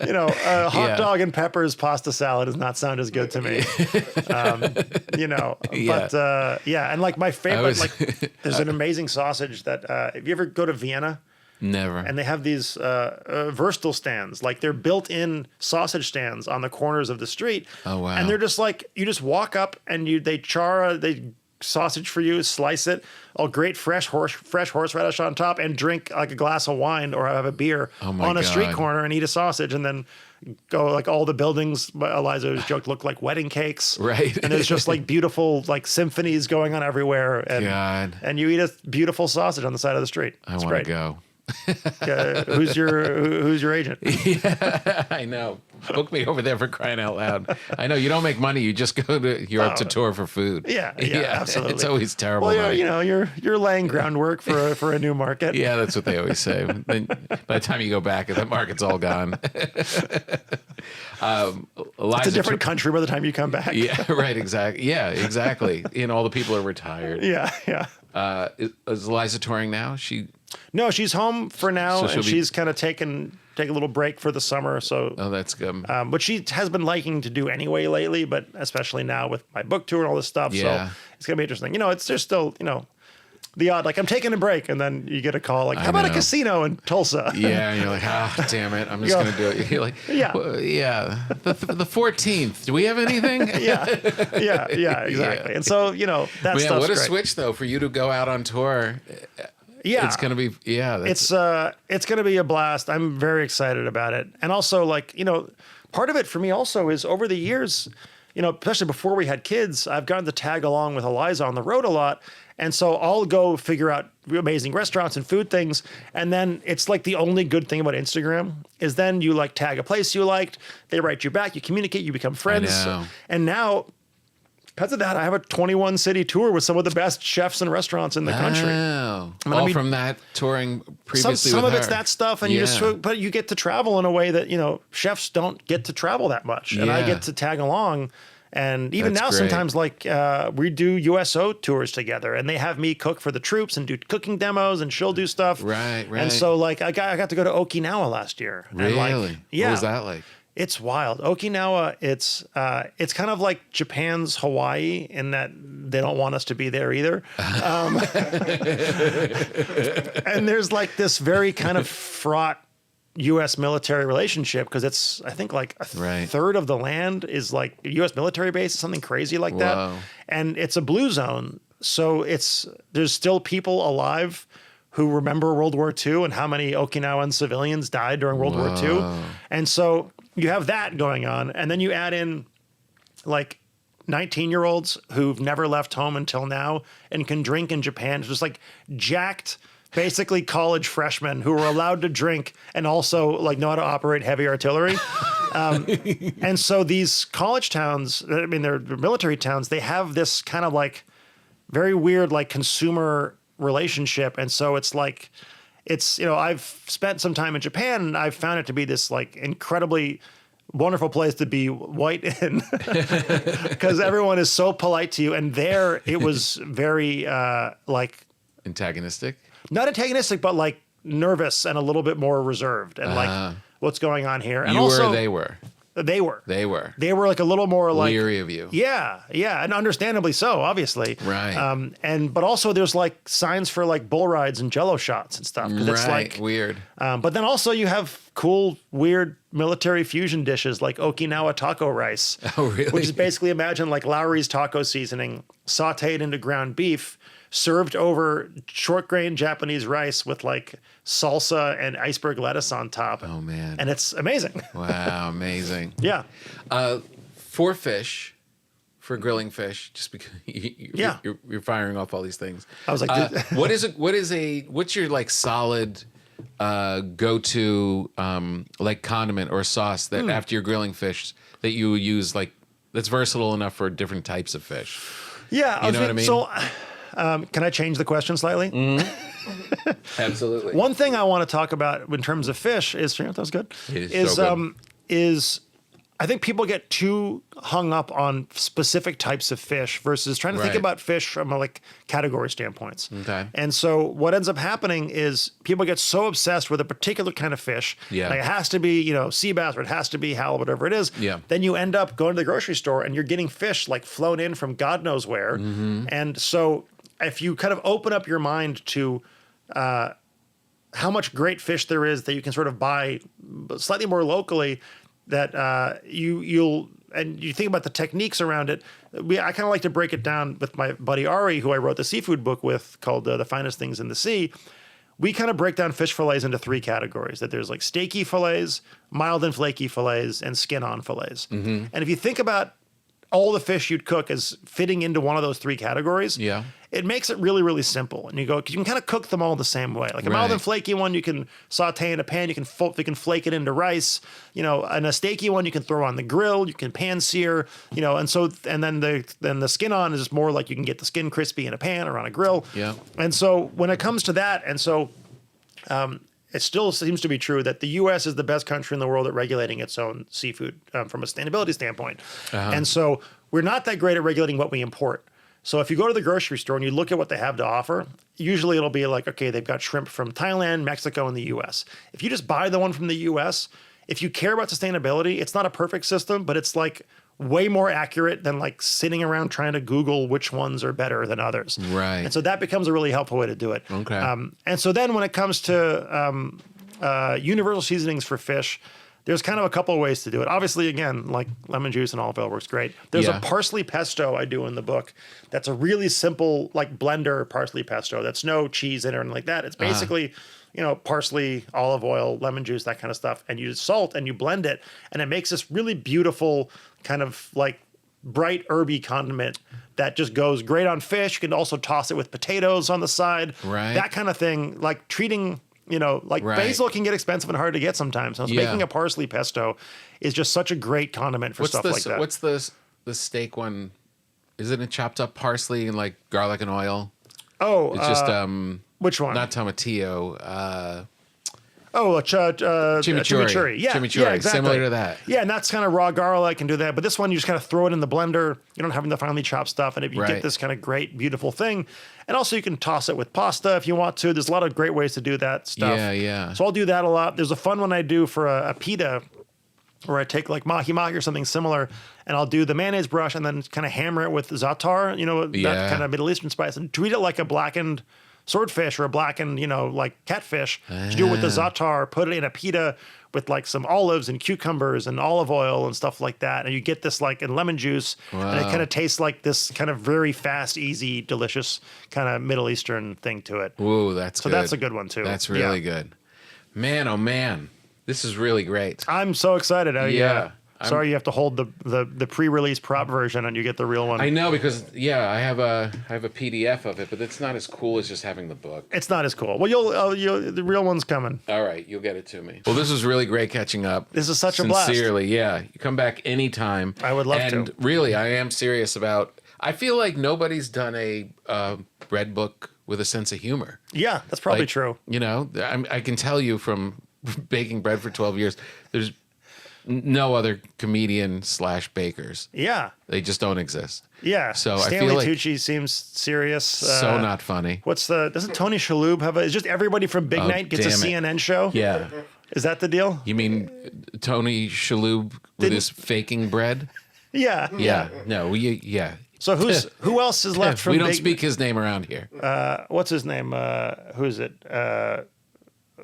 Hot dog and peppers pasta salad does not sound as good to me. But and like my favorite, like there's an amazing sausage that if you ever go to Vienna. Never. And they have these Würstel stands, like they're built-in sausage stands on the corners of the street. Oh wow! And they're just like you just walk up and they char they sausage for you, slice it, all great fresh horseradish on top, and drink like a glass of wine or have a beer on a street corner and eat a sausage, and then go like all the buildings. Eliza joked look like wedding cakes, right? And there's just like beautiful like symphonies going on everywhere, and you eat a beautiful sausage on the side of the street. I want to go. Who's your agent? Yeah, I know. Book me over there for crying out loud. I know you don't make money. You just go to Europe to tour for food. Yeah, absolutely. It's always terrible. Well, you're laying groundwork for a new market. Yeah, that's what they always say. Then by the time you go back, that market's all gone. It's a different country by the time you come back. Yeah, right. Exactly. Yeah, exactly. All the people are retired. Yeah. Is Eliza touring now? No, she's home for now, So and she's kind of take a little break for the summer. So, that's good. But she has been liking to do anyway lately, but especially now with my book tour and all this stuff. Yeah. So it's gonna be interesting. There's still the odd, like I'm taking a break, and then you get a call like, how about a casino in Tulsa? Yeah, and you're like, damn it, I'm just gonna do it. You're like, yeah, the 14th. Do we have anything? yeah, exactly. Yeah. And so that stuff's what a great. switch though for you to go out on tour. Yeah, it's gonna be it's gonna be a blast. I'm very excited about it, and also like part of it for me also is over the years, especially before we had kids, I've gotten to tag along with Eliza on the road a lot. And so I'll go figure out amazing restaurants and food things. And then it's like the only good thing about Instagram is then you like tag a place you liked, they write you back, you communicate, you become friends. I know. And now, because of that, I have a 21 city tour with some of the best chefs and restaurants in the country. Oh, all from that touring previously. Some with of it's her. that stuff, and but you get to travel in a way that chefs don't get to travel that much, and I get to tag along. And even That's now, great. sometimes like we do USO tours together, and they have me cook for the troops and do cooking demos, and she'll do stuff. Right. And so like I got to go to Okinawa last year. Really? And like, yeah. What was that like? It's wild. Okinawa, it's kind of like Japan's Hawaii in that they don't want us to be there either. And there's like this very kind of fraught U.S. military relationship because it's, I think, like a third of the land is like a U.S. military base, something crazy like that. And it's a blue zone. So there's still people alive who remember World War II and how many Okinawan civilians died during World War II. And so you have that going on. And then you add in like 19-year-olds who've never left home until now and can drink in Japan. It's just like jacked, basically college freshmen who are allowed to drink and also like know how to operate heavy artillery. And so these college towns, I mean, they're military towns, they have this kind of like very weird like consumer relationship. And so it's like, I've spent some time in Japan and I've found it to be this like incredibly wonderful place to be white in because everyone is so polite to you. And there it was very like antagonistic. Not antagonistic, but like nervous and a little bit more reserved and like what's going on here. And also, they were. They were. They were. They were like a little more like leery of you. Yeah, yeah, and understandably so, obviously. Right. But also there's like signs for like bull rides and Jello shots and stuff. Right. It's like Weird. But then also you have cool, weird military fusion dishes like Okinawa taco rice. Oh, really? Which is basically imagine like Lowry's taco seasoning sautéed into ground beef, served over short grain Japanese rice with like salsa and iceberg lettuce on top. Oh man. And it's amazing. Wow, amazing. Yeah. For fish, for grilling fish, just because you're firing off all these things. I was like, what's your like solid go-to like condiment or sauce that after you're grilling fish that you use like that's versatile enough for different types of fish. Yeah. You know what I mean? So can I change the question slightly? Absolutely. One thing I want to talk about in terms of fish is, that was good, It is so good. is I think people get too hung up on specific types of fish versus trying to think Right. about fish from like category standpoints. Okay. And so what ends up happening is people get so obsessed with a particular kind of fish. Yeah. Like it has to be, sea bass, or it has to be halibut, whatever it is. Yeah. Then you end up going to the grocery store and you're getting fish like flown in from God knows where. Mm-hmm. And so if you kind of open up your mind to how much great fish there is that you can sort of buy slightly more locally, that you think about the techniques around it. I kind of like to break it down with my buddy Ari, who I wrote the seafood book with, called The Finest Things in the Sea. We kind of break down fish fillets into 3 categories. That there's like steaky fillets, mild and flaky fillets, and skin-on fillets. Mm-hmm. And if you think about all the fish you'd cook as fitting into one of those 3 categories, Yeah. it makes it really, really simple. And you can kind of cook them all the same way. Like a mild Right. and flaky one, you can saute in a pan. You can flake it into rice. And a steaky one, you can throw on the grill. You can pan sear. And then the skin on is just more like you can get the skin crispy in a pan or on a grill. Yeah. And so when it comes to that, it still seems to be true that the U.S. is the best country in the world at regulating its own seafood from a sustainability standpoint. Uh-huh. And so we're not that great at regulating what we import. So if you go to the grocery store and you look at what they have to offer, usually it'll be like, okay, they've got shrimp from Thailand, Mexico, and the U.S. If you just buy the one from the U.S., if you care about sustainability, it's not a perfect system, but it's like way more accurate than like sitting around trying to Google which ones are better than others. Right. And so that becomes a really helpful way to do it. Okay. And so then when it comes to universal seasonings for fish, there's kind of a couple of ways to do it. Obviously, again, like lemon juice and olive oil works great. There's Yeah. a parsley pesto I do in the book. That's a really simple, like blender parsley pesto. That's no cheese in it or anything like that. It's basically, parsley, olive oil, lemon juice, that kind of stuff. And you salt and you blend it. And it makes this really beautiful kind of like bright herby condiment that just goes great on fish. You can also toss it with potatoes on the side. Right. That kind of thing. Like treating... Right. basil can get expensive and hard to get sometimes. So Yeah. making a parsley pesto is just such a great condiment for stuff like that. What's the steak one? Isn't it chopped up parsley and like garlic and oil? Oh, It's just which one? not tomatillo. Chimichurri. Yeah, Chimichurri, yeah, exactly. similar to that. Yeah, and that's kind of raw garlic and do that. But this one, you just kind of throw it in the blender. You don't have to finely chop stuff, and you Right. get this kind of great, beautiful thing. And also, you can toss it with pasta if you want to. There's a lot of great ways to do that stuff. Yeah, yeah. So I'll do that a lot. There's a fun one I do for a pita, where I take like mahi-mahi or something similar, and I'll do the mayonnaise brush and then kind of hammer it with za'atar, Yeah. that kind of Middle Eastern spice, and treat it like a blackened swordfish or a blackened, like catfish. Just do it with the za'atar, put it in a pita with like some olives and cucumbers and olive oil and stuff like that. And you get this like in lemon juice, and it Wow. kind of tastes like this kind of very fast, easy, delicious kind of Middle Eastern thing to it. Ooh, that's So good. that's a good one too. That's really Yeah. good. Man, oh man, this is really great. I'm so excited. Yeah. Sorry, you have to hold the pre-release prop version and you get the real one. I know because I have a PDF of it, but it's not as cool as just having the book. It's not as cool. Well, the real one's coming. All right, you'll get it to me. Well, this was really great catching up. This is such a blast. Sincerely, yeah. You come back anytime. I would love and to. really, I am serious about. I feel like nobody's done a bread book with a sense of humor. Yeah, that's probably Like, true. I can tell you from baking bread for 12 years, there's no other comedian / bakers. Yeah, They just don't exist. yeah. So I Stanley feel like Tucci seems serious. so not funny. Doesn't Tony Shalhoub have it's just everybody from Big Night gets a damn it. CNN show? Yeah. Is that the deal? You mean Tony Shalhoub with his faking bread? Yeah. Yeah. No, yeah. So who else is left from We don't Big speak his name around here. What's his name? Who is it?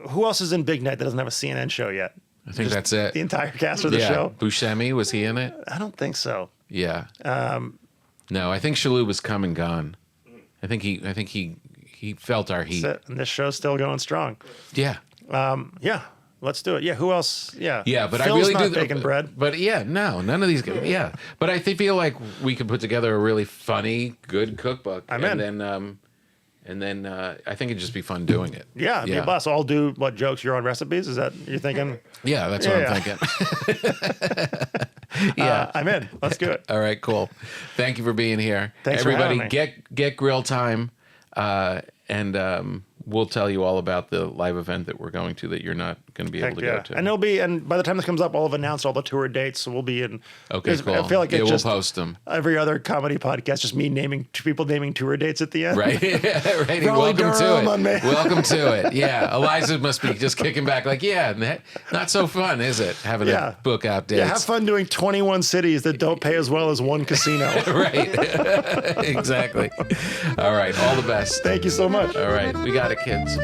Who else is in Big Night that doesn't have a CNN show yet? I think that's it. The entire cast of the yeah. show? Buscemi, was he in it? I don't think so. Yeah. No, I think Shalhoub was come and gone. I think he felt our heat. And this show's still going strong. Yeah. Yeah. Let's do it. Yeah. Who else? Yeah. Yeah, but Phil's I really not do baking bread. But yeah, no, none of these guys. Yeah, but I feel like we could put together a really funny, good cookbook. I'm and in. then I think it'd just be fun doing it. Yeah. I mean, boss, I'll do what jokes your own recipes. Is that you're thinking? Yeah, that's what Yeah. I'm thinking. Yeah. I'm in. Let's do it. All right, cool. Thank you for being here. Thanks for Everybody, having me. get grill time, and we'll tell you all about the live event that we're going to that you're not going to be able to go to. And by the time this comes up, I'll have announced all the tour dates, so we'll be in. Okay, cool. I feel like it's we'll just post them. every other comedy podcast, just me naming tour dates at the end. Right, right. Raleigh, Welcome Durham, to on it. May. Welcome to it. Yeah, Eliza must be just kicking back, like, yeah, not so fun, is it? Having to book out dates. Yeah, have fun doing 21 cities that don't pay as well as one casino. Right. Exactly. All right. All the best. Thank you so much. All right. We got it, kids.